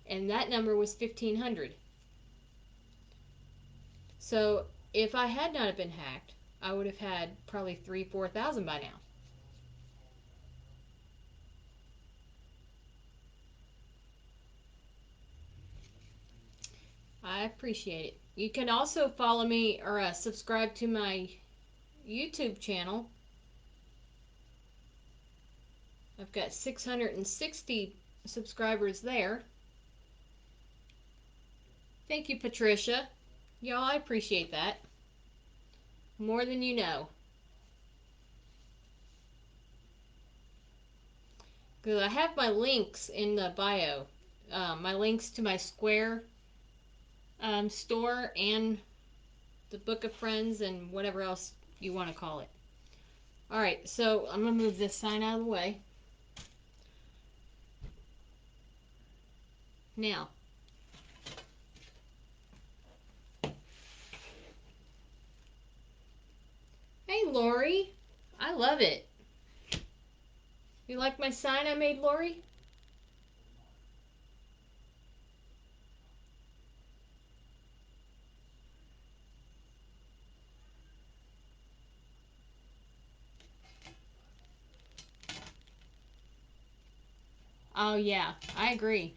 And that number was 1,500. So if I had not have been hacked, I would have had probably 3,000-4,000 by now. I appreciate it. You can also follow me or subscribe to my YouTube channel. I've got 660 subscribers there. Thank you, Patricia. Y'all, I appreciate that. More than you know. Because I have my links in the bio. My links to my Square store and the Book of Friends and whatever else you want to call it. Alright, so I'm going to move this sign out of the way. Now, hey Lori, I love it. You like my sign I made, Lori? Oh yeah, I agree.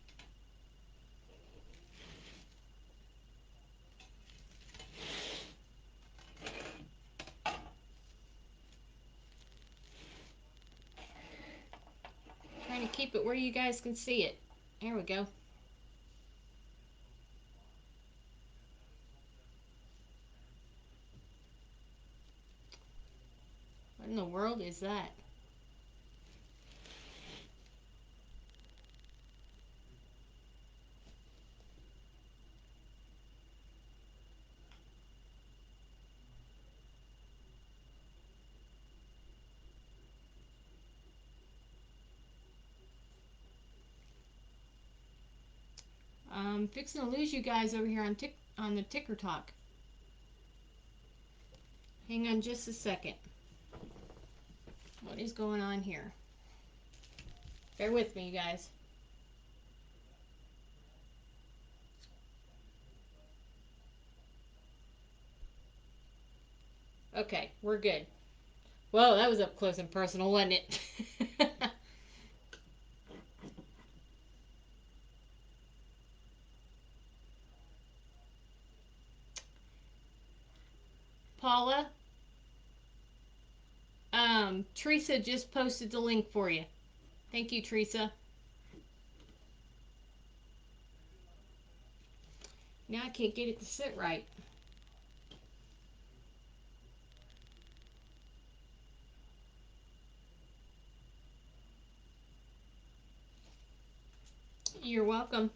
Trying to keep it where you guys can see it. There we go. What in the world is that? I'm fixing to lose you guys over here on the ticker talk. Hang on just a second. What is going on here? Bear with me, you guys. Okay, we're good. Whoa, that was up close and personal, wasn't it? Paula, Teresa just posted the link for you. Thank you, Teresa. Now I can't get it to sit right. You're welcome.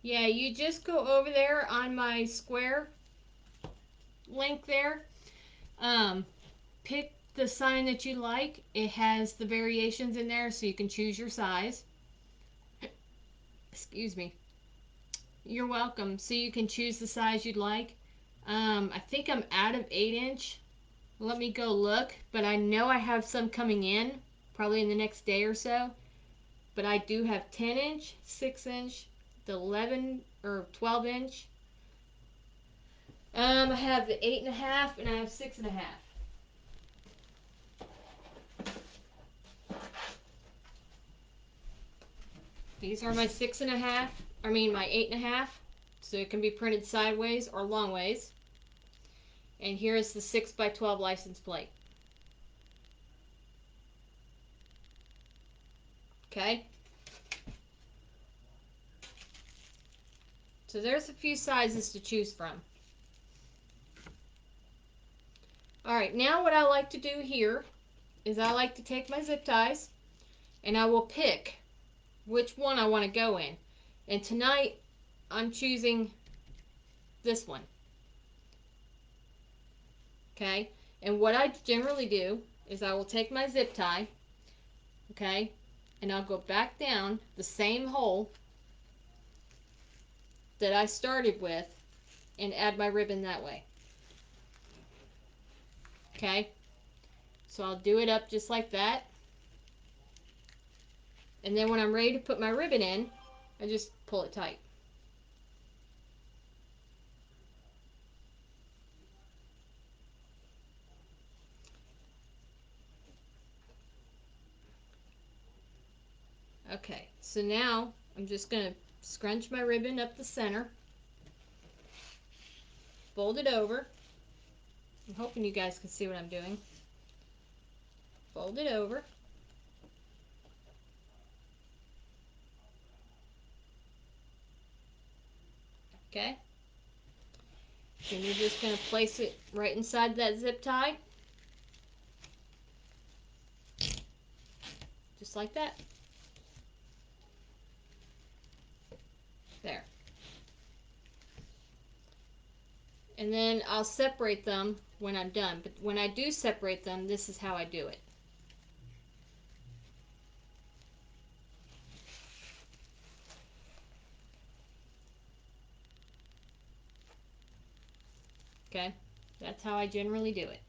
Yeah, you just go over there on my square link there. Um, Pick the sign that you like. It has the variations in there so you can choose your size. Excuse me. You're welcome. So you can choose the size you'd like. I think I'm out of 8-inch. Let me go look, but I know I have some coming in probably in the next day or so. But I do have 10-inch, 6-inch, the 11 or 12-inch. I have the 8.5 and I have 6.5. These are my 6.5. I mean my 8.5. So it can be printed sideways or long ways. And here is the 6x12 license plate. Okay. So there's a few sizes to choose from. Alright, now what I like to do here is I like to take my zip ties and I will pick which one I want to go in. And tonight I'm choosing this one. Okay, and what I generally do is I will take my zip tie, okay, and I'll go back down the same hole that I started with and add my ribbon that way. Okay, so I'll do it up just like that, and then when I'm ready to put my ribbon in, I just pull it tight. Okay, so now I'm just going to scrunch my ribbon up the center, fold it over. I'm hoping you guys can see what I'm doing. Fold it over. Okay. And you're just going to place it right inside that zip tie. Just like that. There. And then I'll separate them when I'm done. But when I do separate them, this is how I do it. Okay? That's how I generally do it.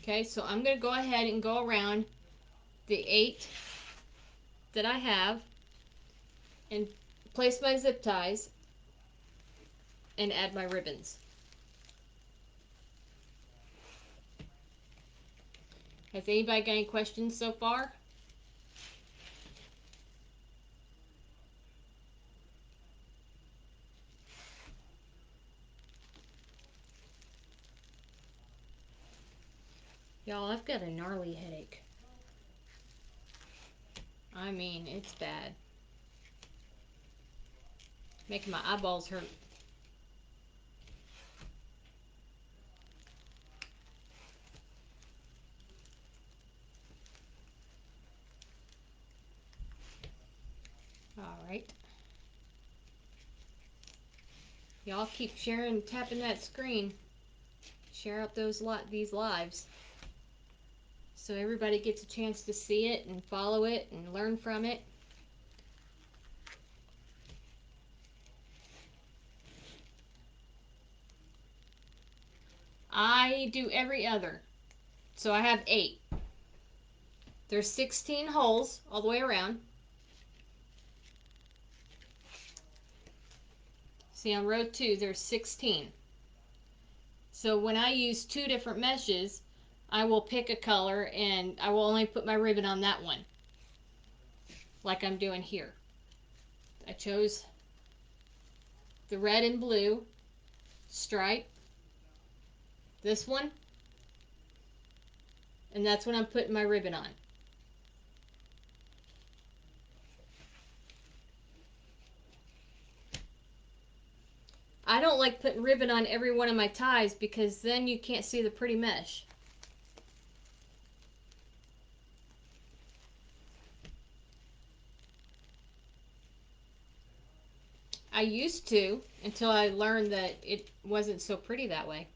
Okay, so I'm going to go ahead and go around the 8 that I have and place my zip ties and add my ribbons. Has anybody got any questions so far? Y'all, I've got a gnarly headache. I mean, it's bad. Making my eyeballs hurt. Alright. Y'all keep sharing, tapping that screen. Share out these lives. So everybody gets a chance to see it and follow it and learn from it. I do every other. So I have 8. There's 16 holes all the way around. See, on row 2, there's 16. So when I use 2 different meshes, I will pick a color and I will only put my ribbon on that one. Like I'm doing here. I chose the red and blue stripe. This one. And that's what I'm putting my ribbon on. I don't like putting ribbon on every one of my ties because then you can't see the pretty mesh. I used to until I learned that it wasn't so pretty that way.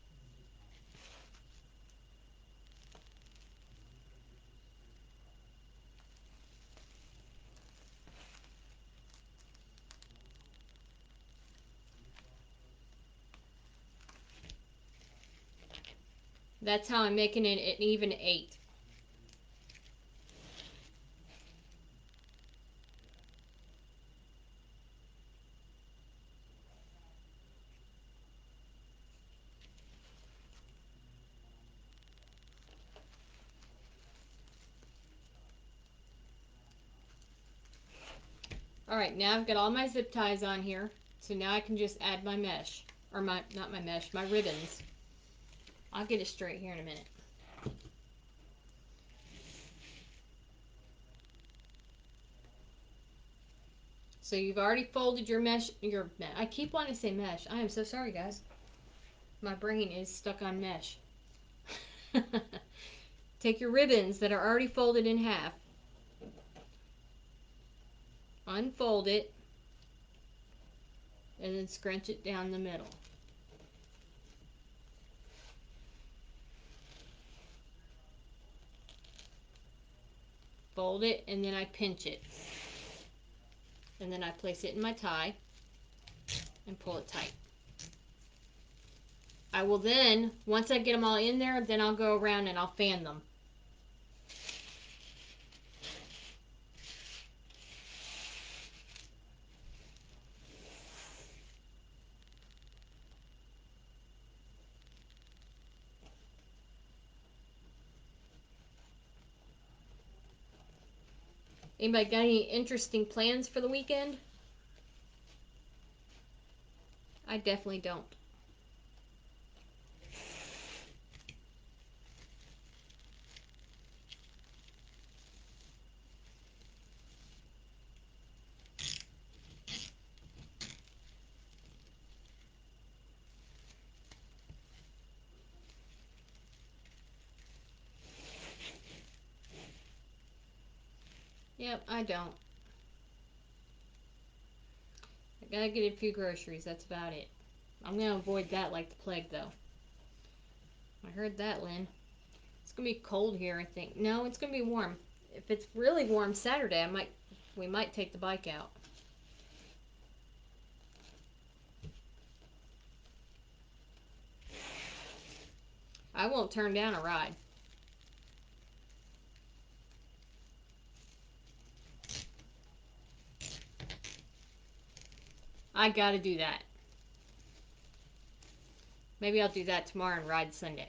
That's how I'm making it an even 8. Alright, now I've got all my zip ties on here. So now I can just add my mesh. Or not my mesh, my ribbons. I'll get it straight here in a minute. So you've already folded your mesh, I keep wanting to say mesh. I am so sorry, guys. My brain is stuck on mesh. Take your ribbons that are already folded in half, unfold it, and then scrunch it down the middle. Fold it, and then I pinch it. And then I place it in my tie and pull it tight. I will then, once I get them all in there, then I'll go around and I'll fan them. Anybody got any interesting plans for the weekend? I definitely don't. Yep, I don't. I gotta get a few groceries, that's about it. I'm gonna avoid that like the plague, though. I heard that, Lynn. It's gonna be cold here, I think. No, it's gonna be warm. If it's really warm Saturday, we might take the bike out. I won't turn down a ride. I gotta do that. Maybe I'll do that tomorrow and ride Sunday.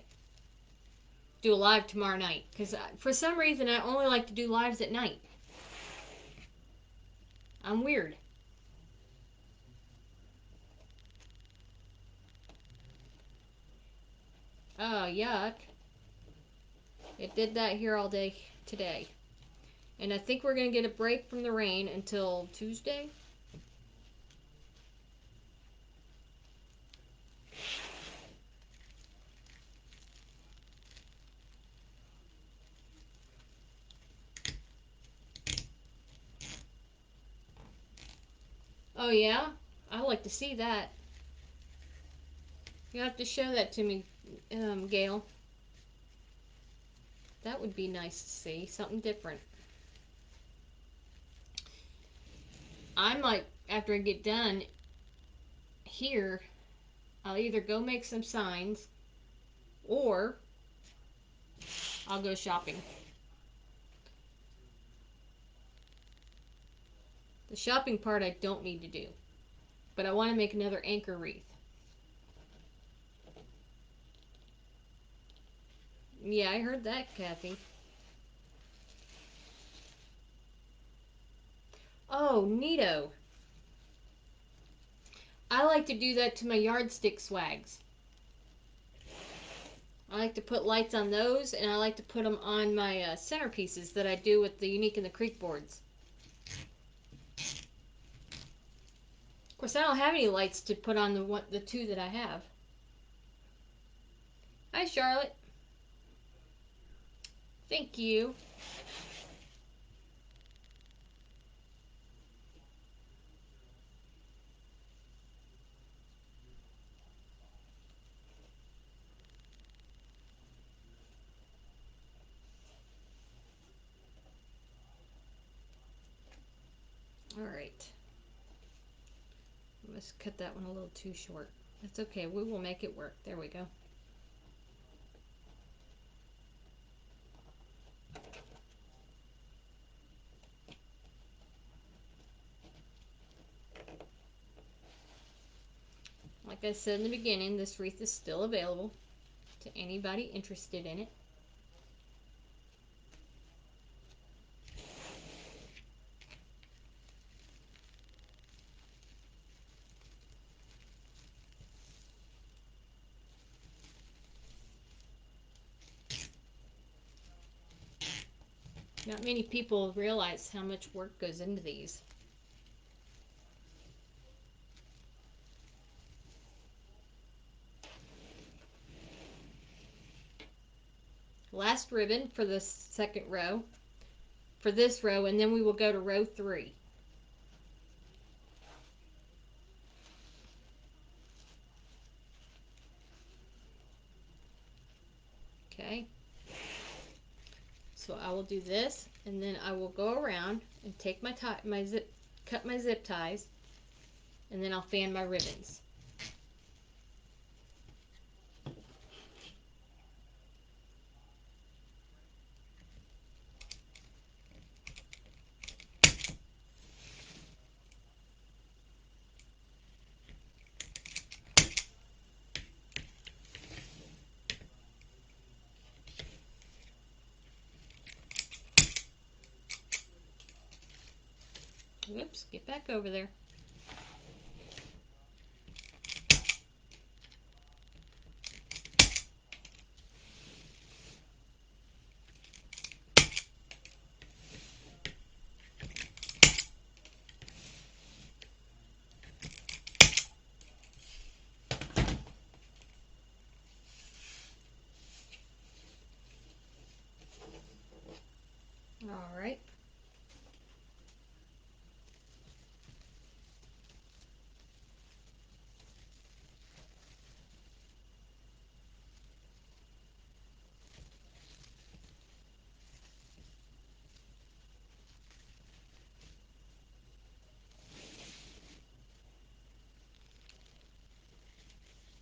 Do a live tomorrow night. Because for some reason, I only like to do lives at night. I'm weird. Oh, yuck. It did that here all day today. And I think we're going to get a break from the rain until Tuesday. Oh, yeah? I'd like to see that. You have to show that to me, Gail. That would be nice to see. Something different. I might, after I get done here, I'll either go make some signs or I'll go shopping. The shopping part I don't need to do. But I want to make another anchor wreath. Yeah, I heard that, Kathy. Oh, neato. I like to do that to my yardstick swags. I like to put lights on those, and I like to put them on my centerpieces that I do with the Unique and the Creek boards. Of course, I don't have any lights to put on the two that I have. Hi, Charlotte. Thank you. All right. I must cut that one a little too short. That's okay. We will make it work. There we go. Like I said in the beginning, this wreath is still available to anybody interested in it. Not many people realize how much work goes into these. Last ribbon for the second row, for this row, and then we will go to row 3. Okay, so I will do this, and then I will go around and take my zip, cut my zip ties, and then I'll fan my ribbons. Whoops, get back over there. All right.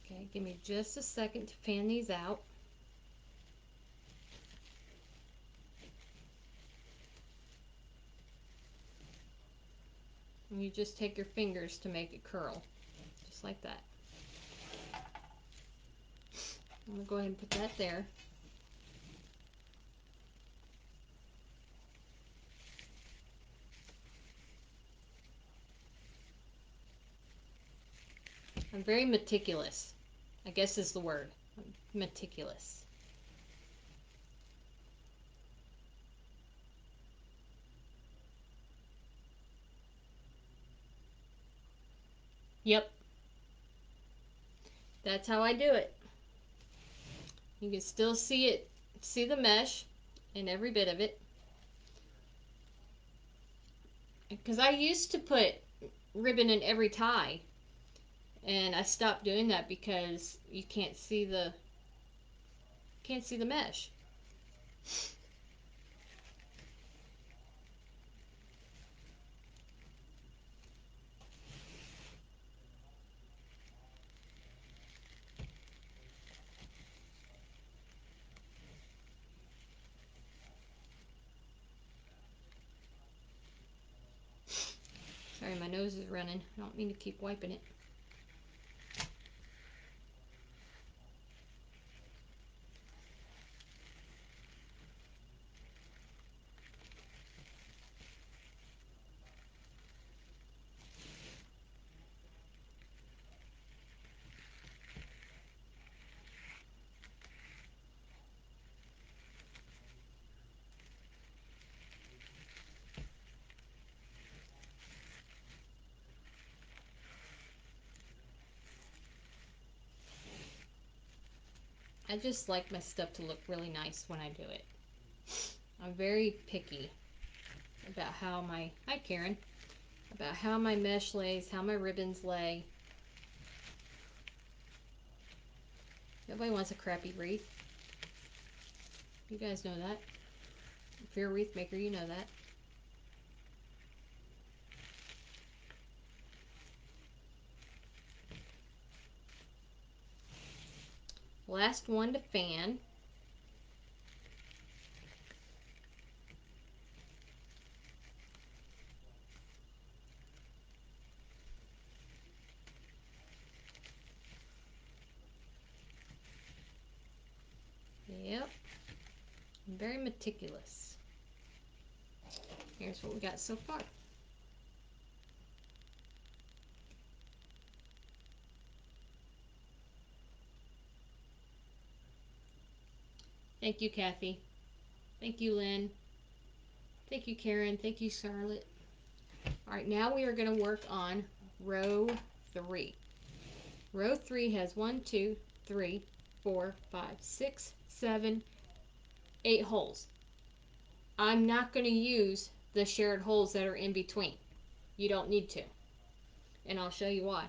Okay, give me just a second to fan these out. And you just take your fingers to make it curl, just like that. I'm going to go ahead and put that there. I'm very meticulous, I guess is the word. I'm meticulous. Yep. That's how I do it. You can still see it, see the mesh in every bit of it. Because I used to put ribbon in every tie, and I stopped doing that because you can't see the mesh. Sorry, my nose is running. I don't mean to keep wiping it. I just like my stuff to look really nice when I do it. I'm very picky about how my, hi Karen, about how my mesh lays, how my ribbons lay. Nobody wants a crappy wreath. You guys know that. If you're a wreath maker, you know that. Last one to fan. Yep. I'm very meticulous. Here's what we got so far. Thank you, Kathy. Thank you, Lynn. Thank you, Karen. Thank you, Charlotte. All right, now we are going to work on row 3. Row 3 has 1, 2, 3, 4, 5, 6, 7, 8 holes. I'm not going to use the shared holes that are in between. You don't need to. And I'll show you why.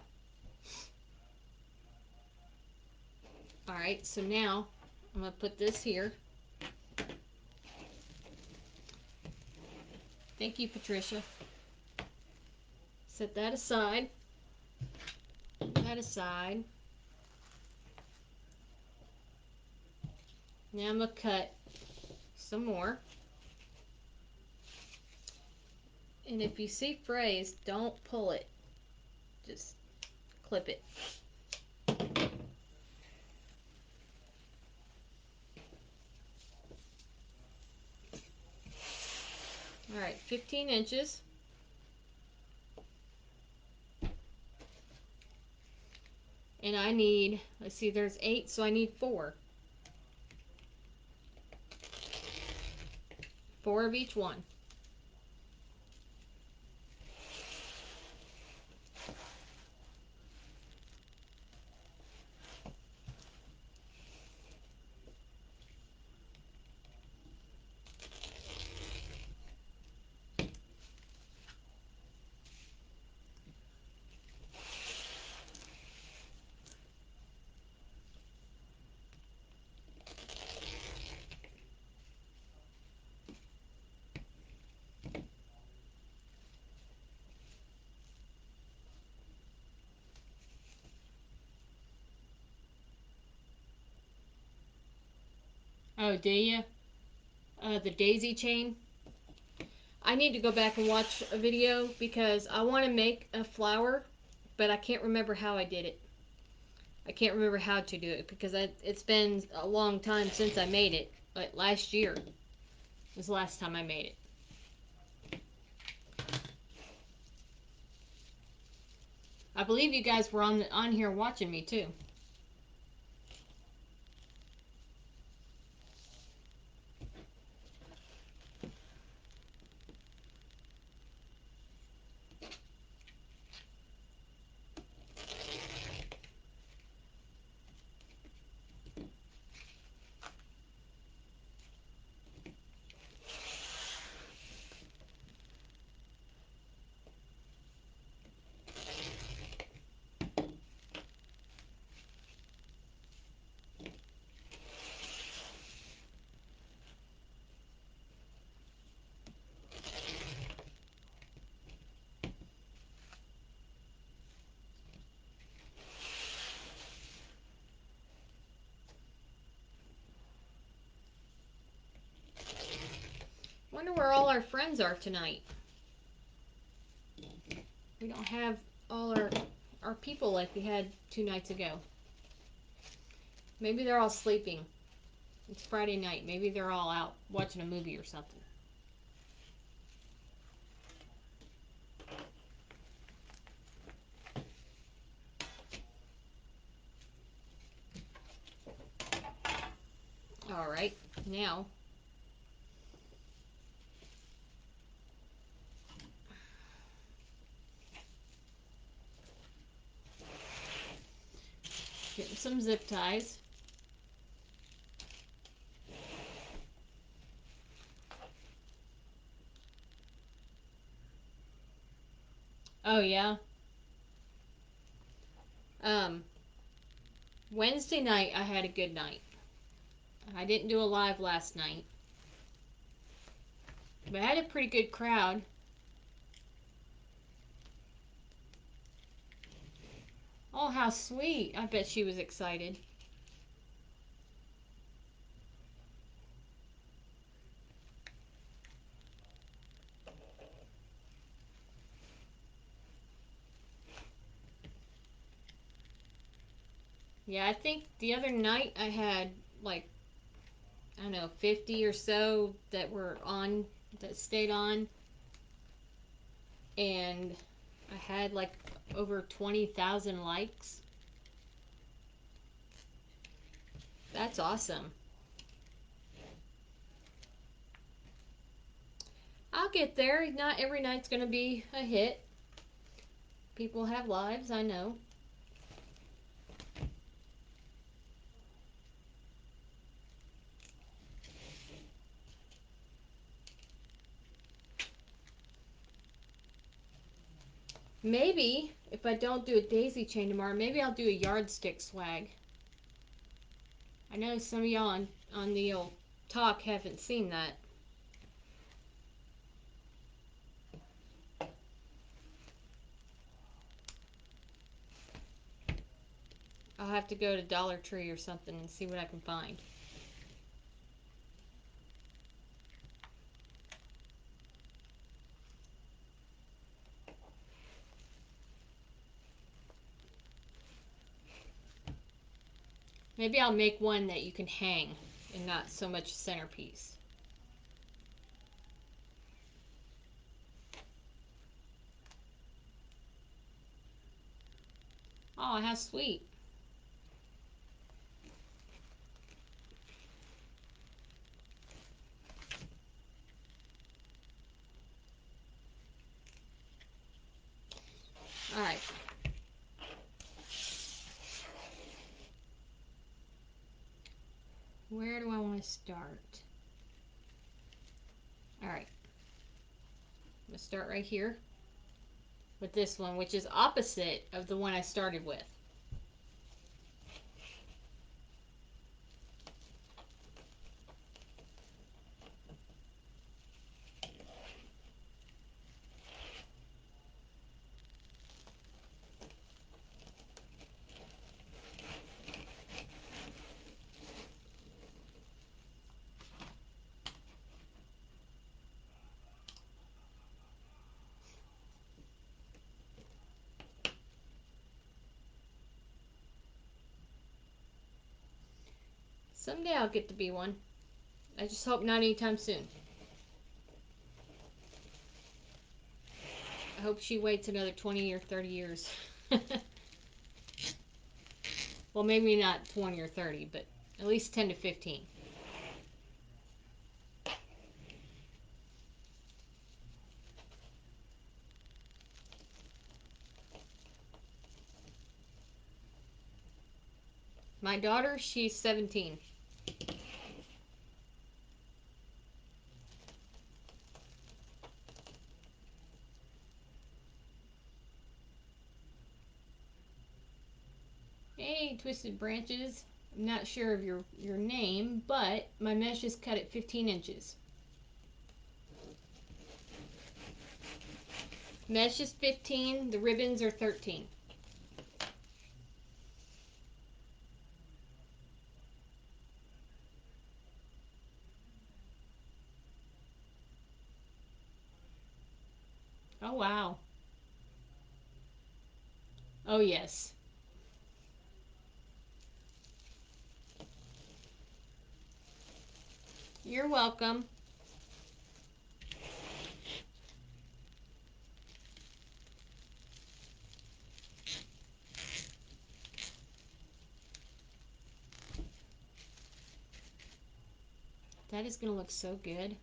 Alright, so now I'm going to put this here. Thank you, Patricia. Set that aside. That aside. Now I'm going to cut some more. And if you see frays, don't pull it. Just clip it. Alright, 15 inches. And I need, let's see, there's 8, so I need 4. 4 of each one. Oh, do you? The daisy chain. I need to go back and watch a video because I want to make a flower, but I can't remember how I did it. I can't remember how to do it because it's been a long time since I made it. Like last year was the last time I made it. I believe you guys were on here watching me too. Wonder where all our friends are tonight. We don't have all our people like we had 2 nights ago. Maybe they're all sleeping. It's Friday night. Maybe they're all out watching a movie or something. All right, now getting some zip ties. Oh yeah. Um, Wednesday night I had a good night. I didn't do a live last night, but I had a pretty good crowd. Oh, how sweet. I bet she was excited. Yeah, I think the other night I had like, I don't know, 50 or so that were on, that stayed on. And I had like over 20,000 likes. That's awesome. I'll get there. Not every night's going to be a hit. People have lives, I know. Maybe, if I don't do a daisy chain tomorrow, maybe I'll do a yardstick swag. I know some of y'all on the old talk haven't seen that. I'll have to go to Dollar Tree or something and see what I can find. Maybe I'll make one that you can hang and not so much centerpiece. Oh, how sweet. All right. Where do I want to start? All right. I'm going to start right here with this one, which is opposite of the one I started with. Someday I'll get to be one. I just hope not anytime soon. I hope she waits another 20 or 30 years. Well, maybe not 20 or 30, but at least 10 to 15. My daughter, she's 17. Hey, Twisted Branches. I'm not sure of your name, but my mesh is cut at 15 inches. Mesh is 15, the ribbons are 13. Oh, wow. Oh, yes. You're welcome. That is going to look so good.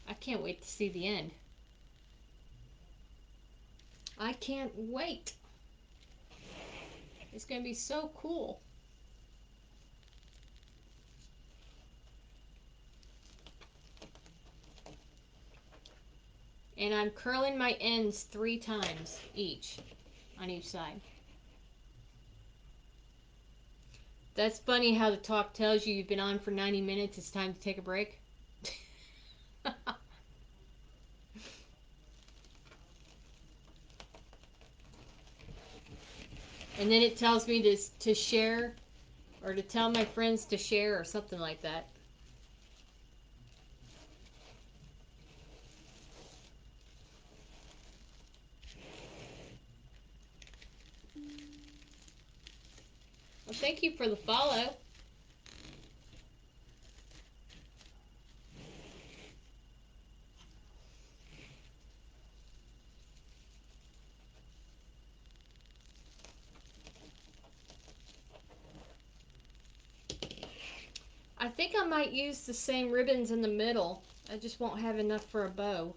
I can't wait to see the end. I can't wait. It's going to be so cool. And I'm curling my ends 3 times each on each side. That's funny how the talk tells you you've been on for 90 minutes. It's time to take a break. And then it tells me to share or to tell my friends to share or something like that. Well, thank you for the follow. I think I might use the same ribbons in the middle I just won't have enough for a bow.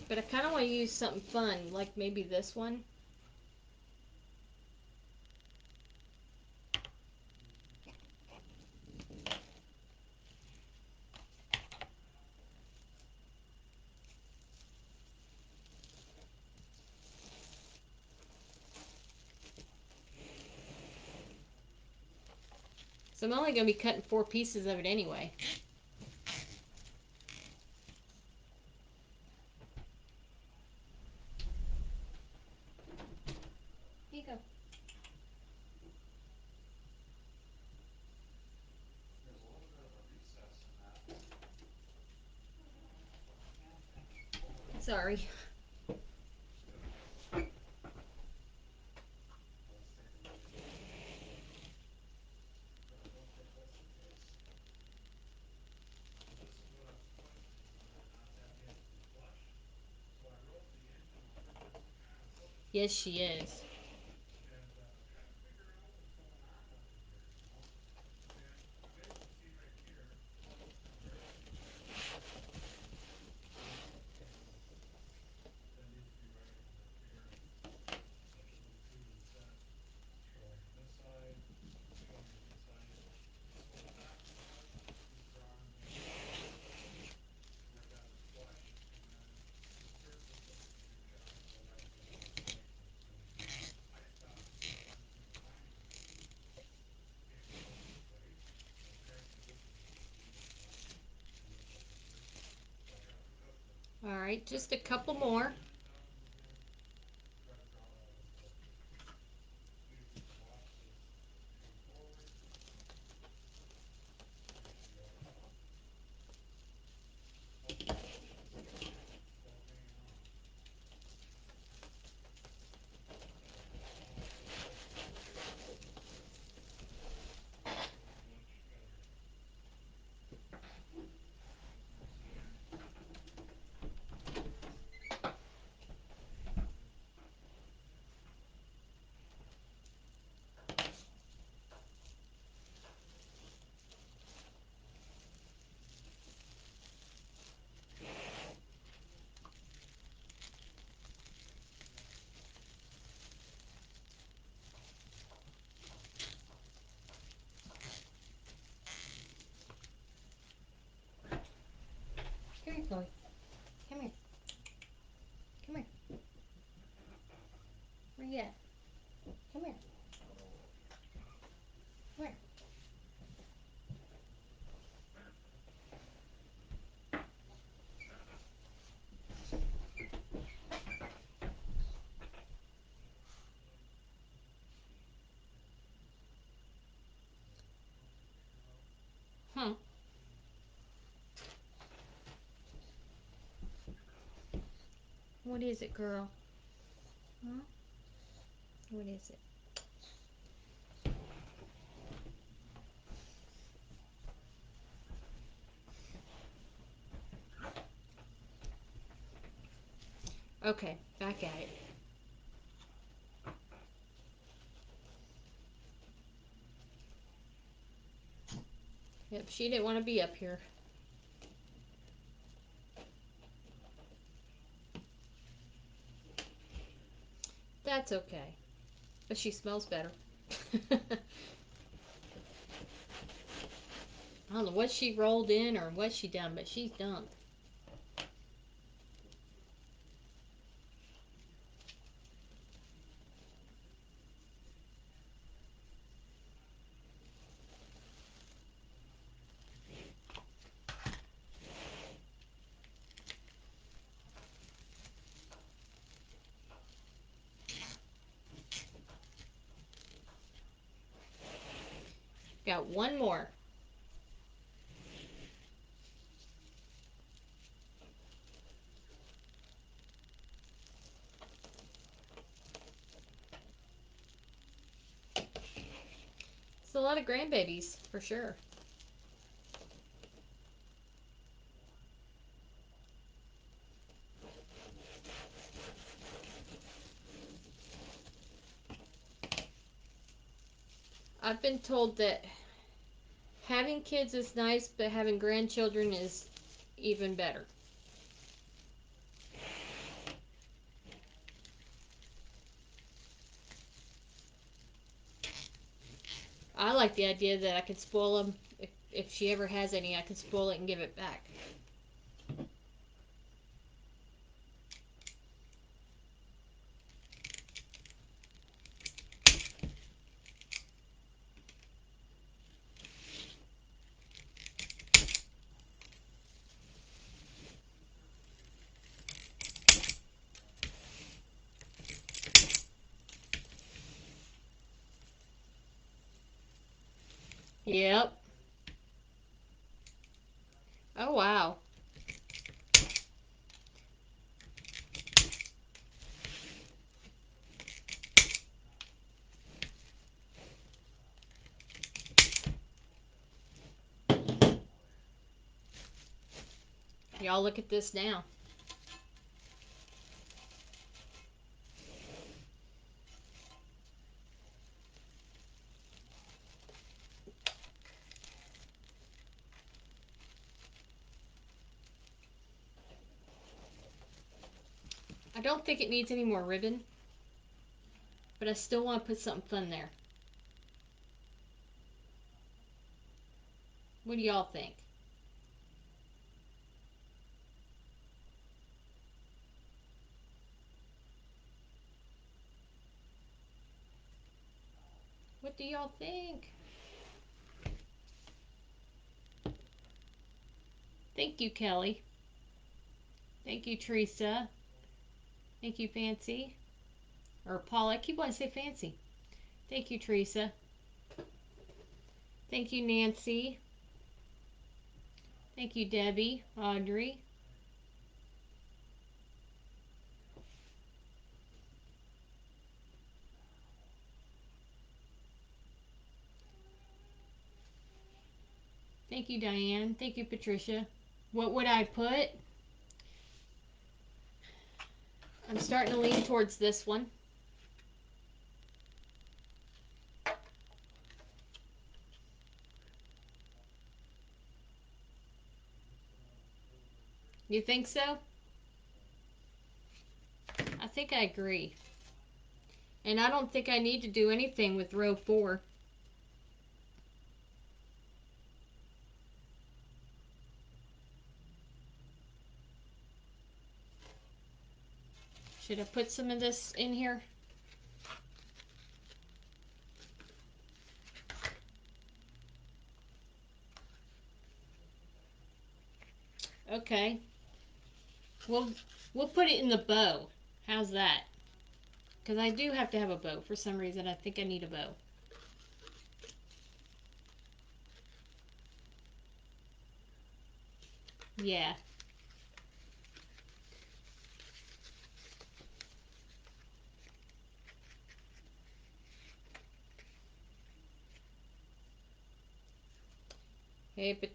But I kind of want to use something fun, like maybe this one. So I'm only going to be cutting 4 pieces of it anyway. Here you go. There's a little bit of a recess in that hand thing. Sorry. Good. I was thinking maybe it was, but I don't think that's the case. So this is what I was questioning, whether or not that needed to be flush. So I wrote the engine over it just to kind of look at the Yes, she gears is. and trying to figure out what was going on over here, you know. And I'm able to see right here where there's a gear and that needs to be right on that bearing. Like the little tube says, showing on this side, showing on this side. So the back part is drawn down here, and I've got it flush, and then the surface of the cam shaft is what I've got right where it's going to be. I thought that I was going to find that in Summer Wreath, but apparently this is a complete flush, and this is the surface. So I have to All right, cut just a this couple more. end down to here, try to draw that in a little bit. See if we can wash this tube forward. There she goes. Hopefully that should stick without hanging off. Oh, it's looking much better. Nice and tight. Come here, Chloe. Come here. Come here. Where you at? Come here. Come here. Hmm. What is it, girl? Huh? What is it? Okay, back at it. Yep, she didn't want to be up here. That's okay. But she smells better. I don't know what she rolled in or what she done, but she's done. Got one more. It's a lot of grandbabies, for sure. I've been told that having kids is nice, but having grandchildren is even better. I like the idea that I could spoil them. If she ever has any, I can spoil it and give it back. Yep. Oh, wow. Y'all look at this now. I don't think it needs any more ribbon, but I still want to put something fun there. What do y'all think? What do y'all think? Thank you, Kelly. Thank you, Teresa. Thank you, Fancy. Or Paul, I keep wanting to say Fancy. Thank you, Teresa. Thank you, Nancy. Thank you, Debbie, Audrey. Thank you, Diane. Thank you, Patricia. What would I put? I'm starting to lean towards this one. You think so? I think I agree. And I don't think I need to do anything with row 4. Should I put some of this in here? Okay. We'll we'll put it in the bow. How's that? Because I do have to have a bow for some reason. I think I need a bow. Yeah. Hey, but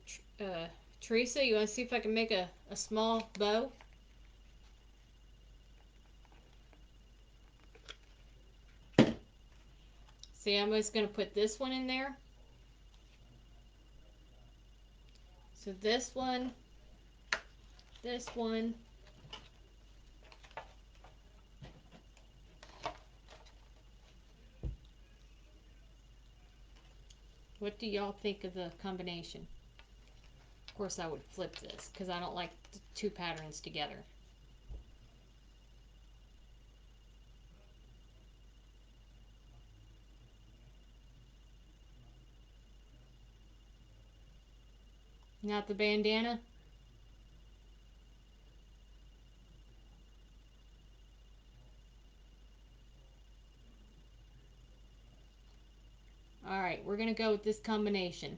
Teresa, you want to see if I can make a small bow? See, I'm just going to put this one in there. So this one, this one. What do y'all think of the combination? Of course, I would flip this because I don't like the two patterns together. Not the bandana? Alright, we're going to go with this combination.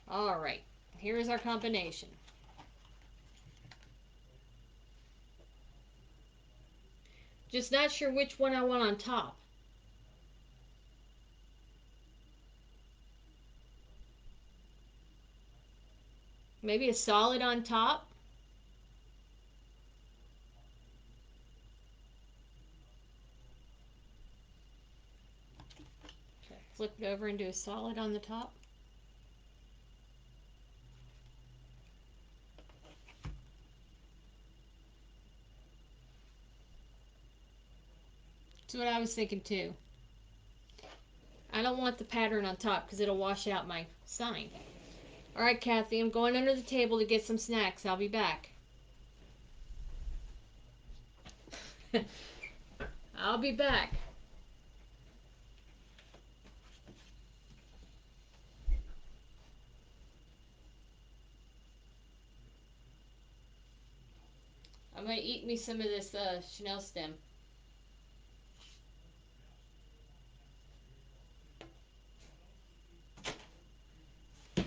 Alright, here's our combination. Just not sure which one I want on top. Maybe a solid on top? Flip it over and do a solid on the top. That's what I was thinking too. I don't want the pattern on top because it'll wash out my sign. All right, Kathy, I'm going under the table to get some snacks. I'll be back. I'll be back. I'm going to eat me some of this Chanel stem. I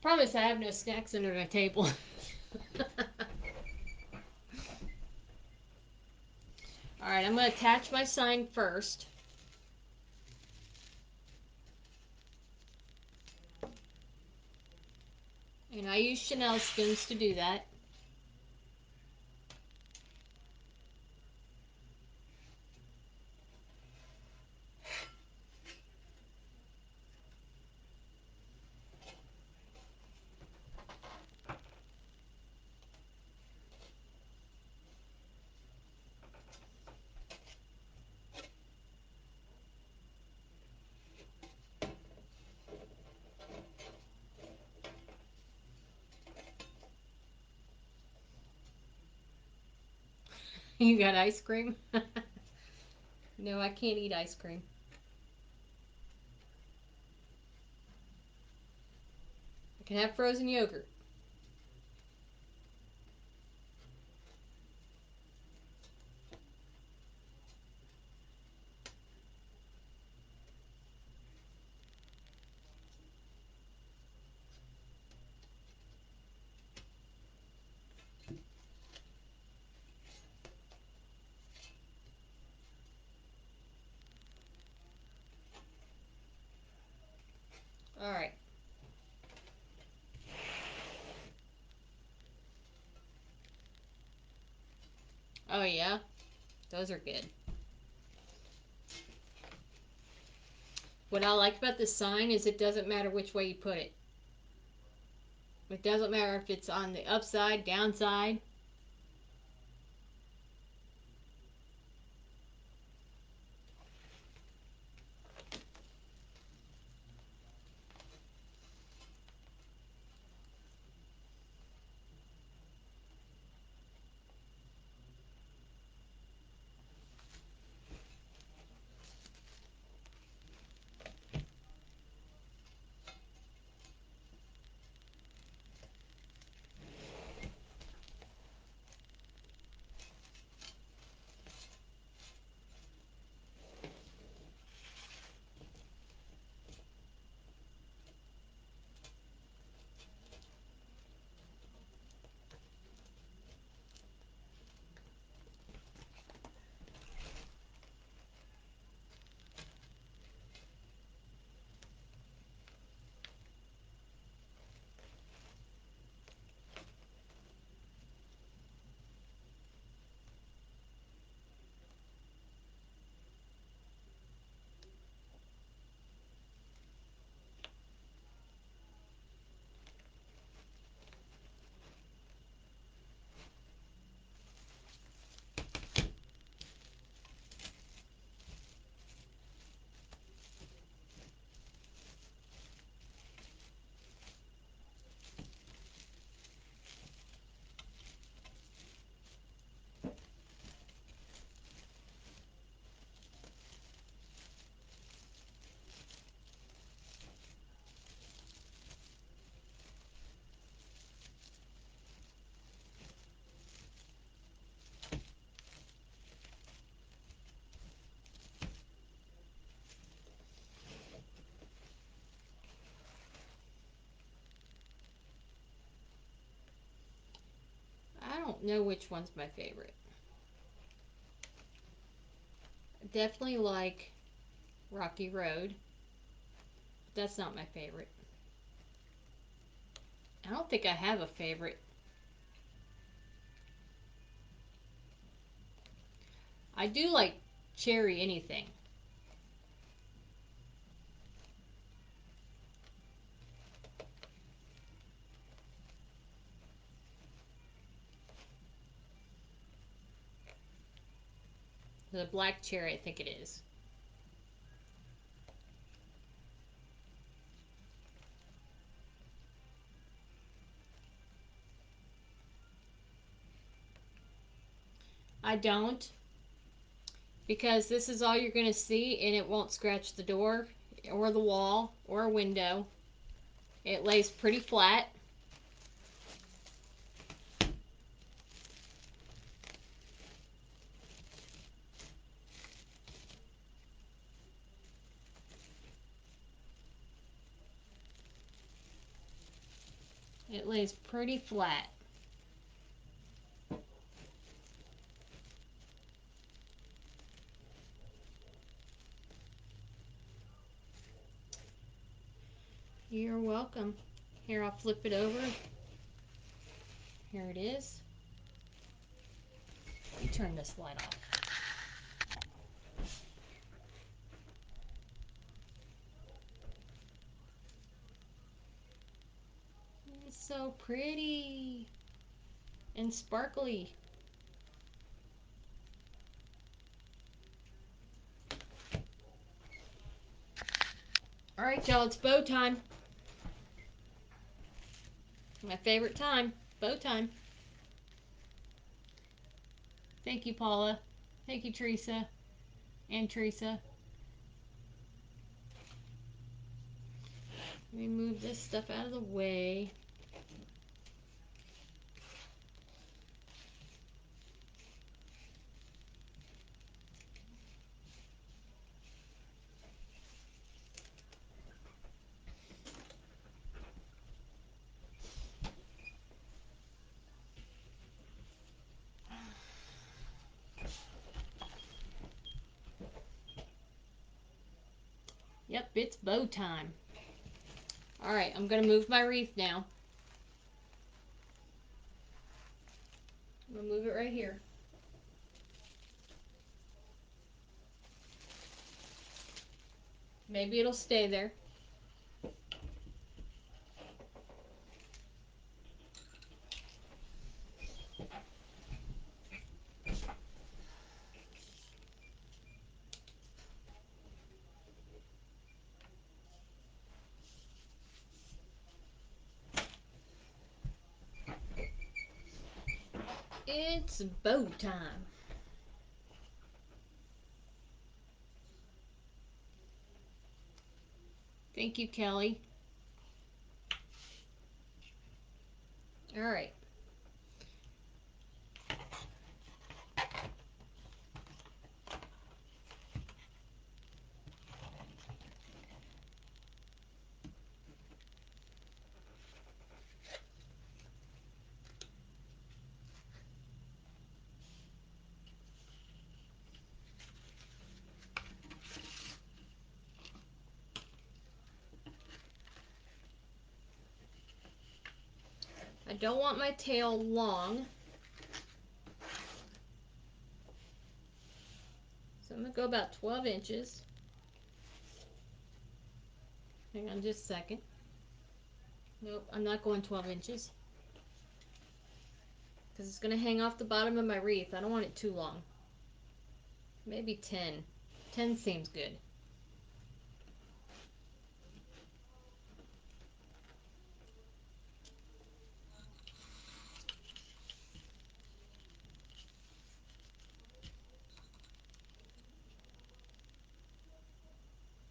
promise I have no snacks under my table. All right, I'm going to attach my sign first. And I use Chanel stems to do that. You got ice cream? No, I can't eat ice cream. I can have frozen yogurt. All right. Oh, yeah? Those are good. What I like about this sign is it doesn't matter which way you put it. It doesn't matter if it's on the upside, downside. I don't know which one's my favorite. I definitely like Rocky Road, but that's not my favorite. I don't think I have a favorite. I do like cherry anything. The black cherry, I think it is. I don't, because this is all you're going to see and it won't scratch the door or the wall or a window. It lays pretty flat. It lays pretty flat. You're welcome. Here, I'll flip it over. Here it is. Let me turn this light off. It's so pretty and sparkly. All right, y'all, it's bow time. My favorite time, bow time. Thank you, Paula. Thank you, Teresa. And Teresa. Let me move this stuff out of the way. Yep, it's bow time. All right, I'm going to move my wreath now. I'm going to move it right here. Maybe it'll stay there. It's bow time. Thank you, Kelly. All right. I don't want my tail long, so I'm going to go about 12 inches. Hang on just a second. Nope, I'm not going 12 inches. Because it's going to hang off the bottom of my wreath. I don't want it too long. Maybe 10. 10 seems good.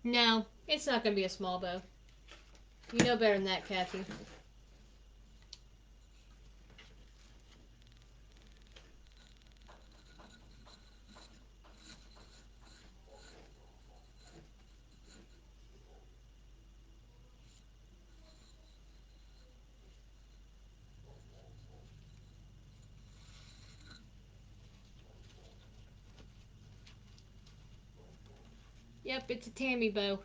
No, it's not going to be a small bow. You know better than that, Kathy. Yep, it's a Tammy bow.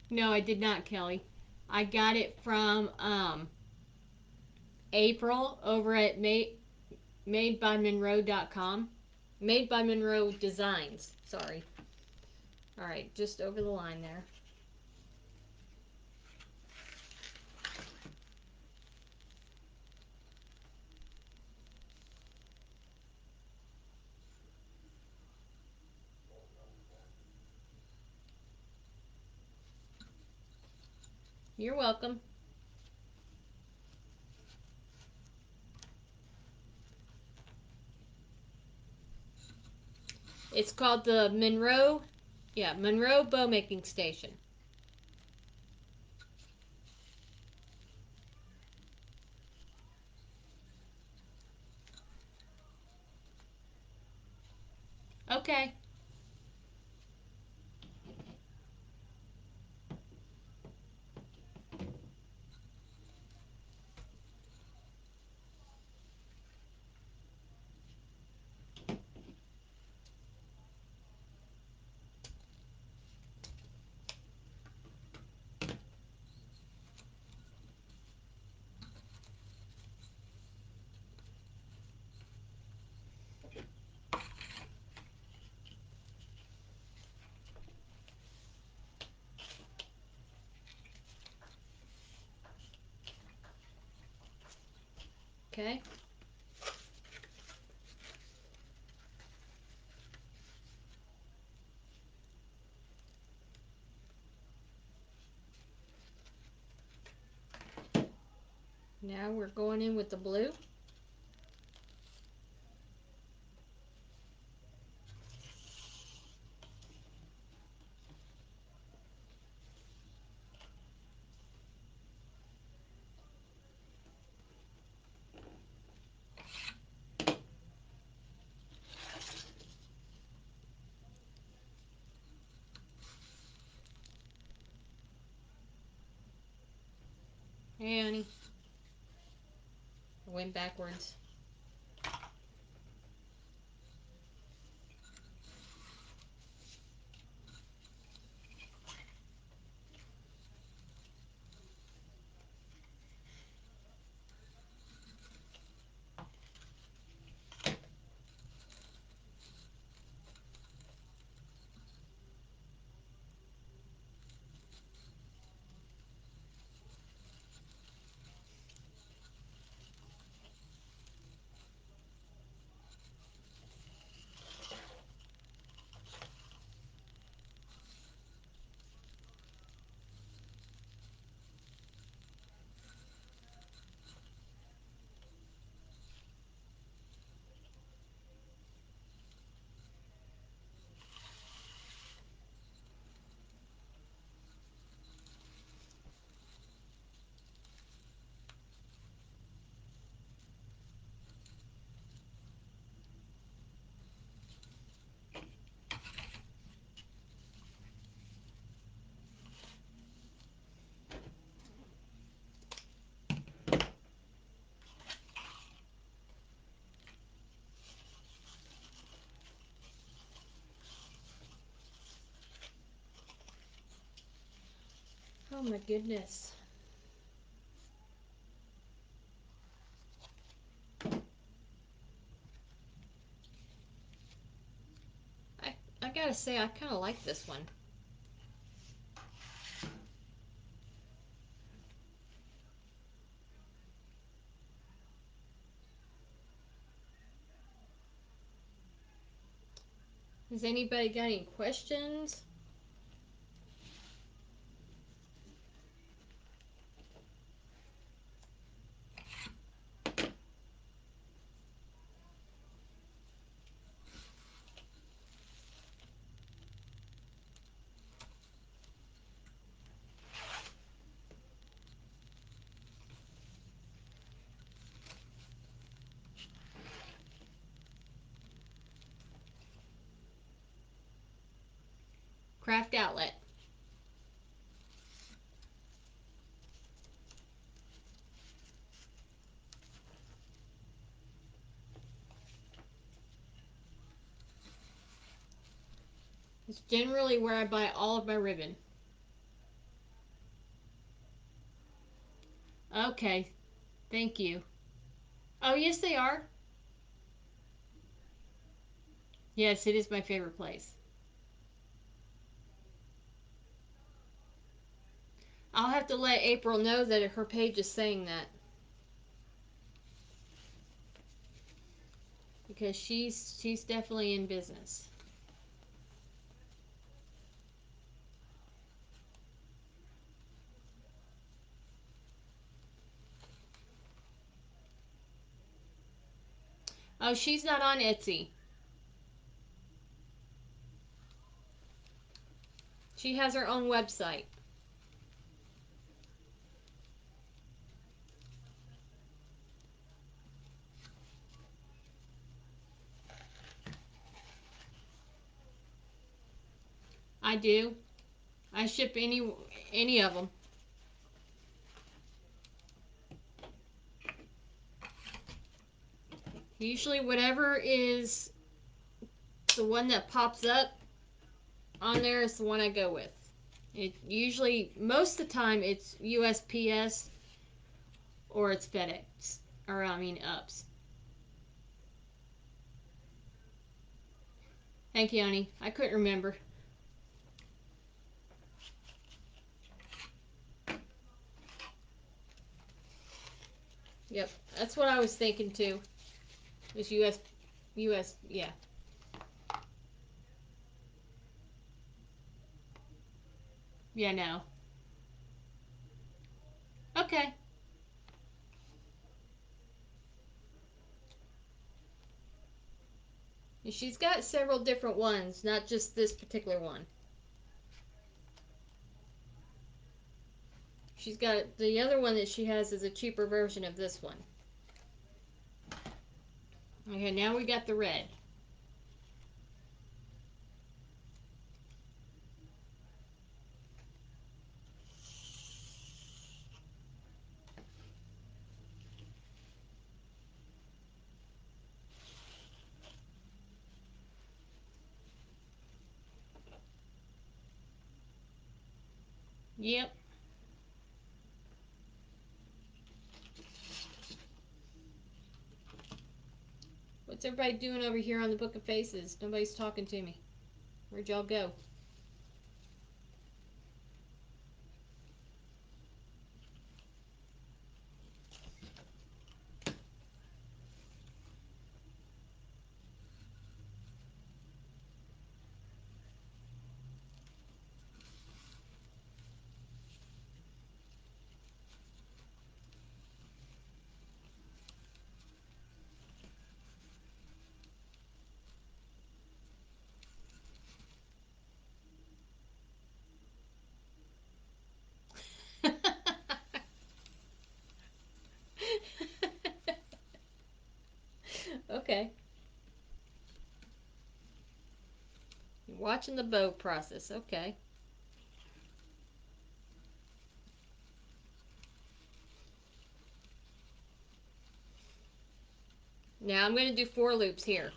No, I did not, Kelly. I got it from April over at madebymonroe.com. Made by Monroe Designs. Sorry. All right, just over the line there. You're welcome. It's called the Monroe, yeah, Monroe Bow Making Station. Okay. Okay. Now we're going in with the blue. Hey, honey. I went backwards. Oh my goodness. I I gotta say I kind of like this one. Has anybody got any questions? Craft Outlet. It's generally where I buy all of my ribbon. Okay, thank you. Oh, yes, they are. Yes, it is my favorite place. I'll have to let April know that her page is saying that because she's definitely in business. Oh, she's not on Etsy. She has her own website. I do. I ship any of them. Usually, whatever is the one that pops up on there is the one I go with. It usually, most of the time, it's USPS or it's FedEx, or I mean UPS. Thank you, honey. I couldn't remember. Yep, that's what I was thinking too. Was US, yeah, yeah, no, okay. She's got several different ones, not just this particular one. She's got the other one that she has is a cheaper version of this one. Okay, now we got the red. Yep. What's everybody doing over here on the Book of Faces? Nobody's talking to me. Where'd y'all go? Okay. You're watching the bow process. Okay. Now I'm going to do 4 loops here.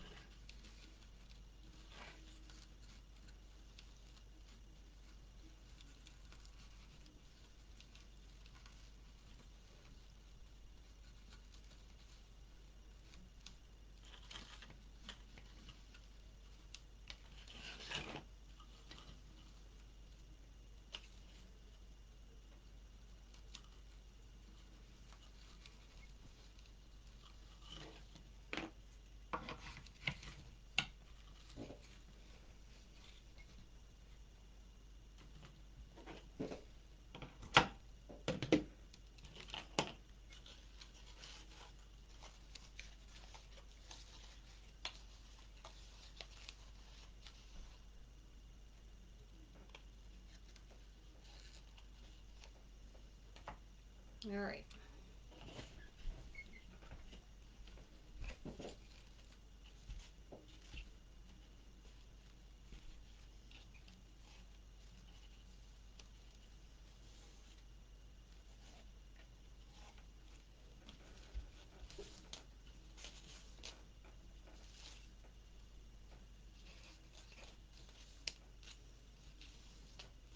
All right.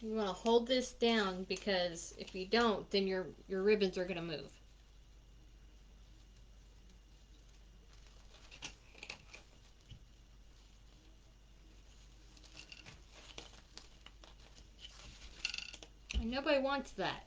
You want to hold this down because if you don't, then your ribbons are going to move. And nobody wants that.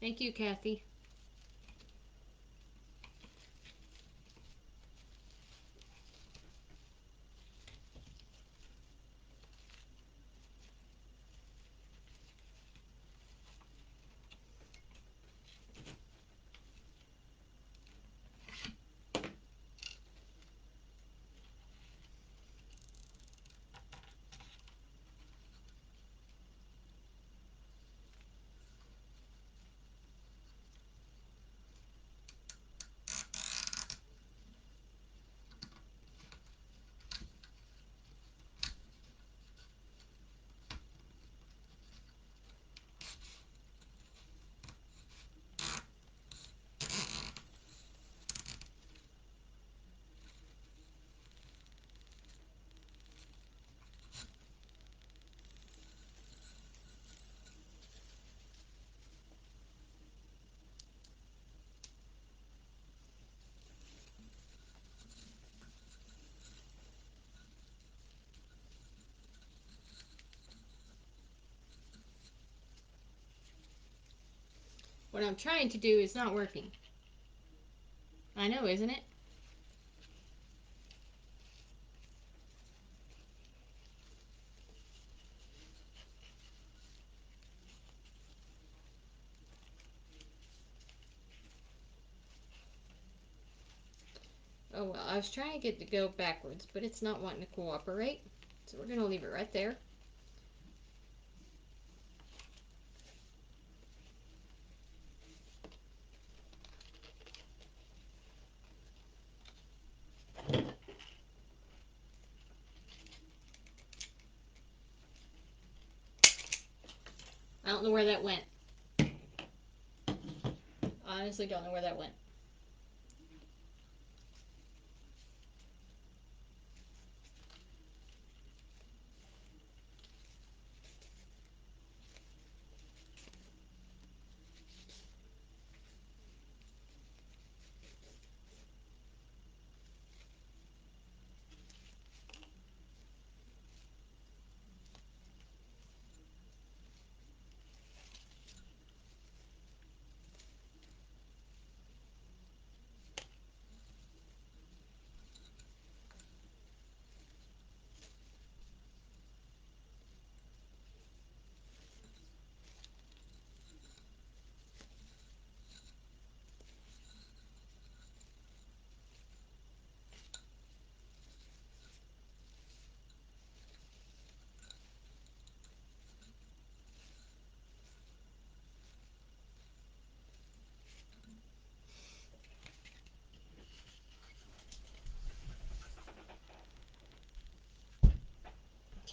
Thank you, Kathy. What I'm trying to do is not working. I know, isn't it? Oh well, I was trying to get it to go backwards, but it's not wanting to cooperate. So we're going to leave it right there. I don't know where that went. I honestly don't know where that went.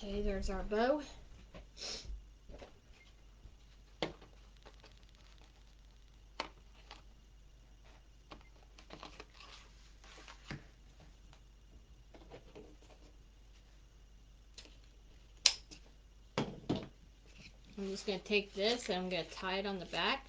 Okay, there's our bow. I'm just going to take this and I'm going to tie it on the back.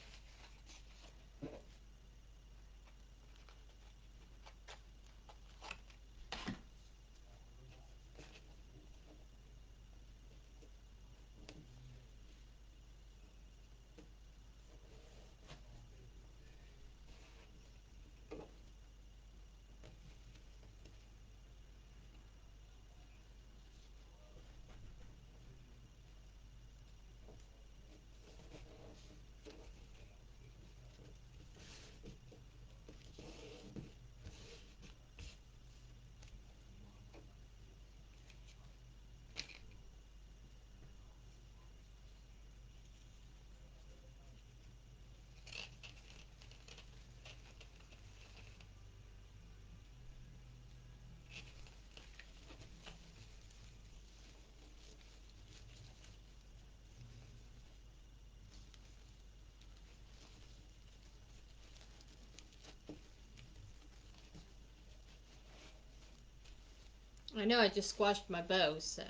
I know I just squashed my bow, so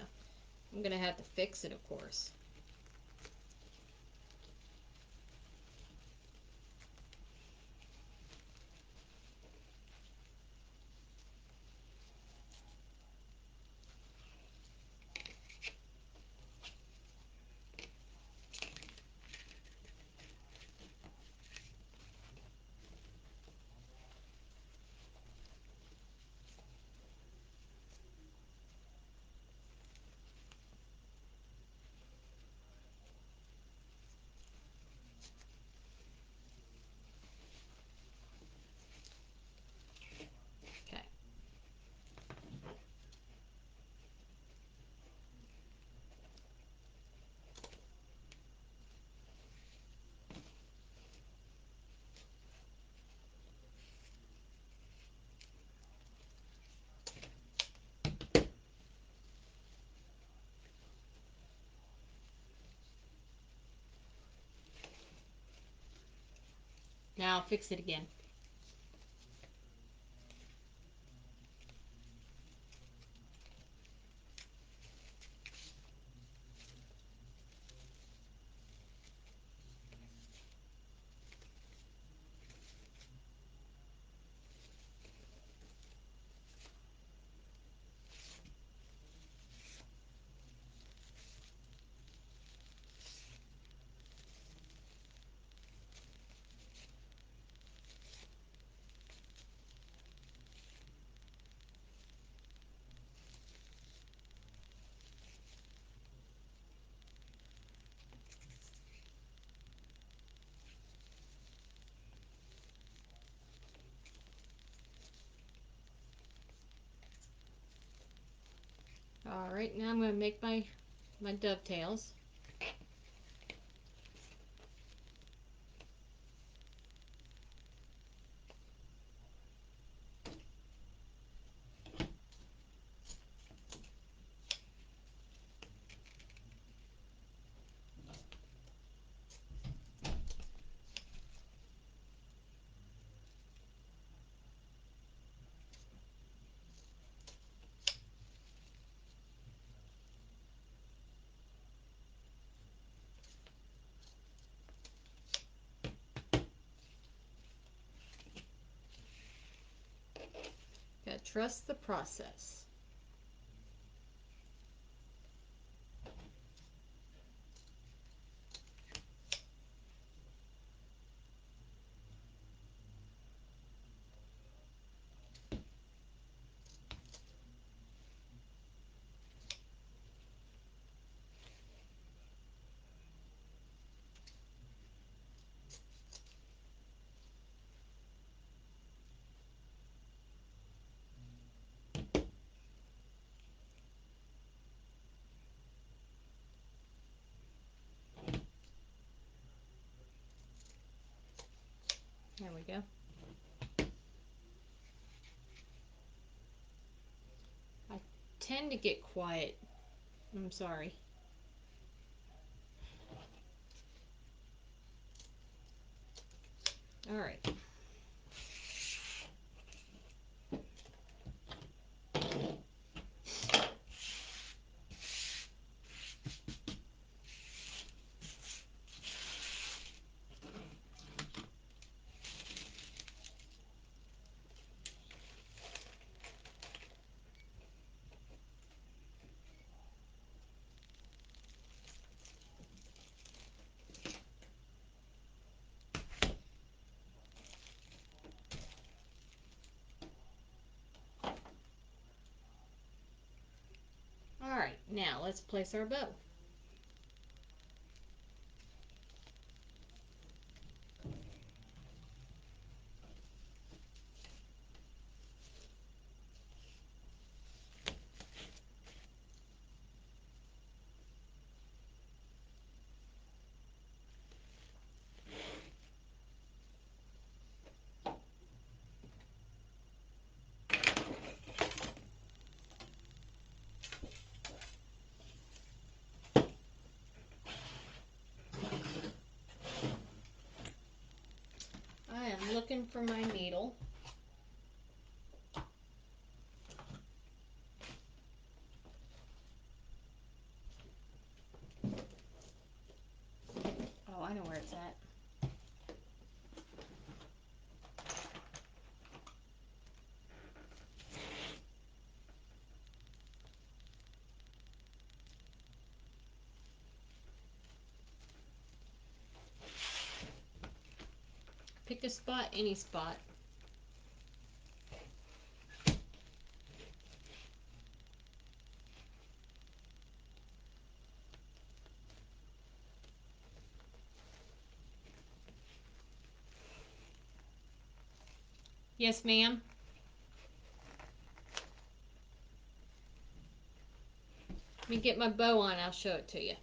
I'm gonna have to fix it, of course. Okay. Now I'll fix it again. All right, now I'm gonna make my dovetails. Gotta trust the process. There we go. I tend to get quiet. I'm sorry. All right. All right, now let's place our bow. I am looking for my needle. I know where it's at. Pick a spot, any spot. Yes, ma'am. Let me get my bow on. I'll show it to you.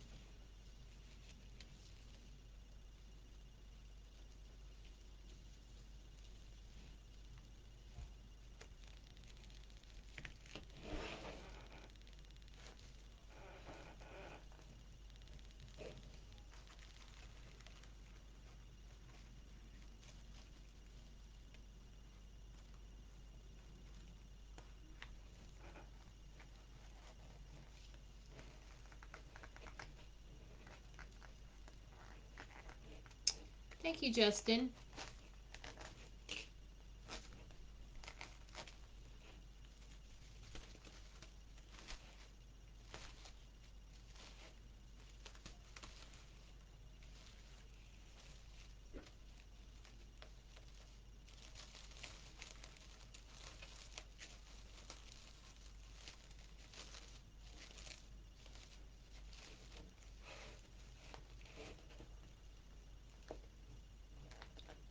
Thank you, Justin.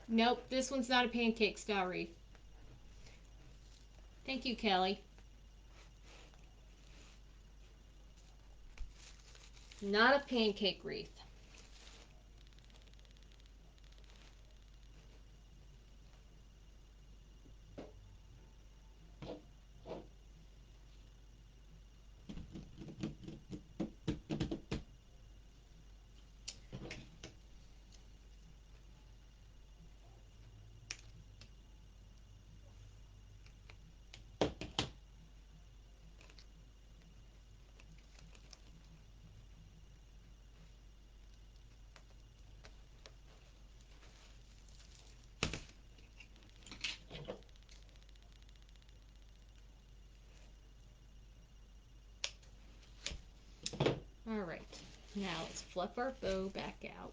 Nope, this one's not a pancake style wreath. Thank you, Kelly. Not a pancake wreath. All right, now let's flip our bow back out.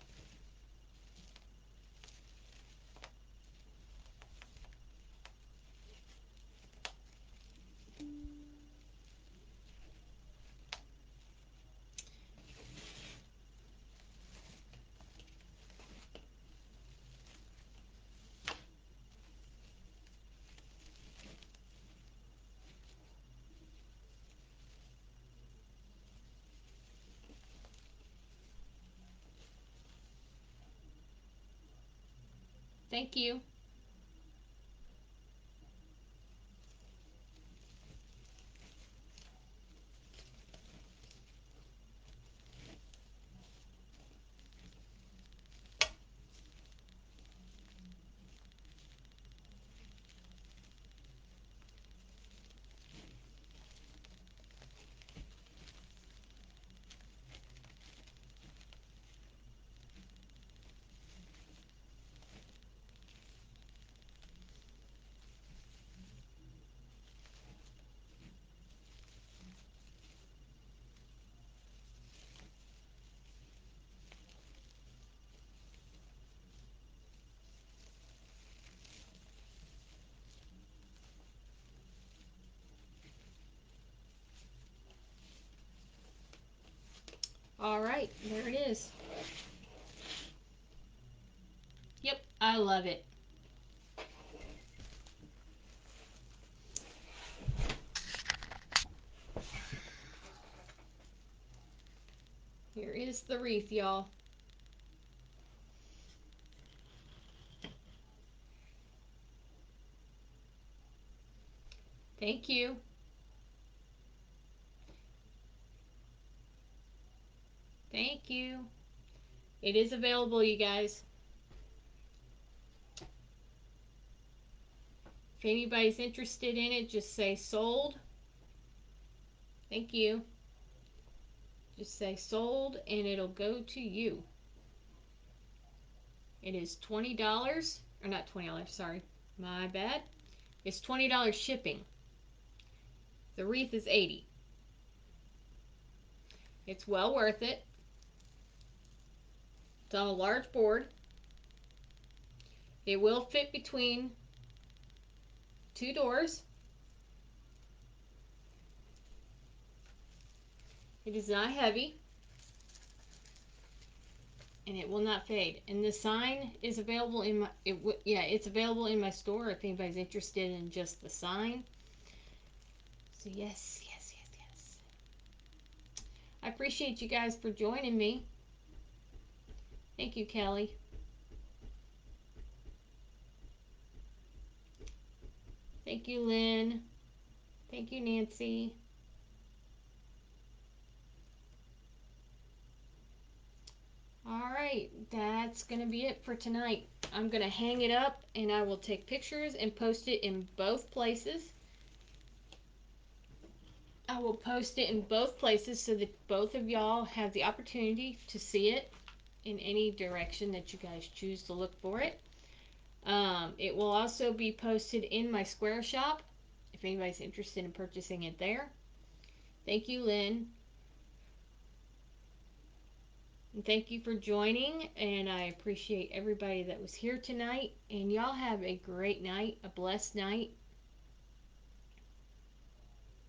Thank you. All right, there it is. Yep, I love it. Here is the wreath, y'all. Thank you. Thank you. It is available, you guys. If anybody's interested in it, just say sold. Thank you. Just say sold and it'll go to you. It is $20, or not $20, sorry, my bad. It's $20 shipping. The wreath is $80. It's well worth it. It's on a large board. It will fit between two doors. It is not heavy, and it will not fade. And the sign is available in my it's available in my store if anybody's interested in just the sign. So yes, yes, yes, yes. I appreciate you guys for joining me. Thank you, Kelly. Thank you, Lynn. Thank you, Nancy. All right, that's going to be it for tonight. I'm going to hang it up and I will take pictures and post it in both places. I will post it in both places so that both of y'all have the opportunity to see it in any direction that you guys choose to look for it. It will also be posted in my Square shop if anybody's interested in purchasing it there. Thank you, Lynn. And thank you for joining, and I appreciate everybody that was here tonight. And y'all have a great night, a blessed night.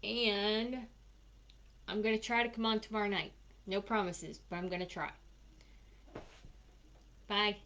And I'm going to try to come on tomorrow night. No promises, but I'm going to try. Bye.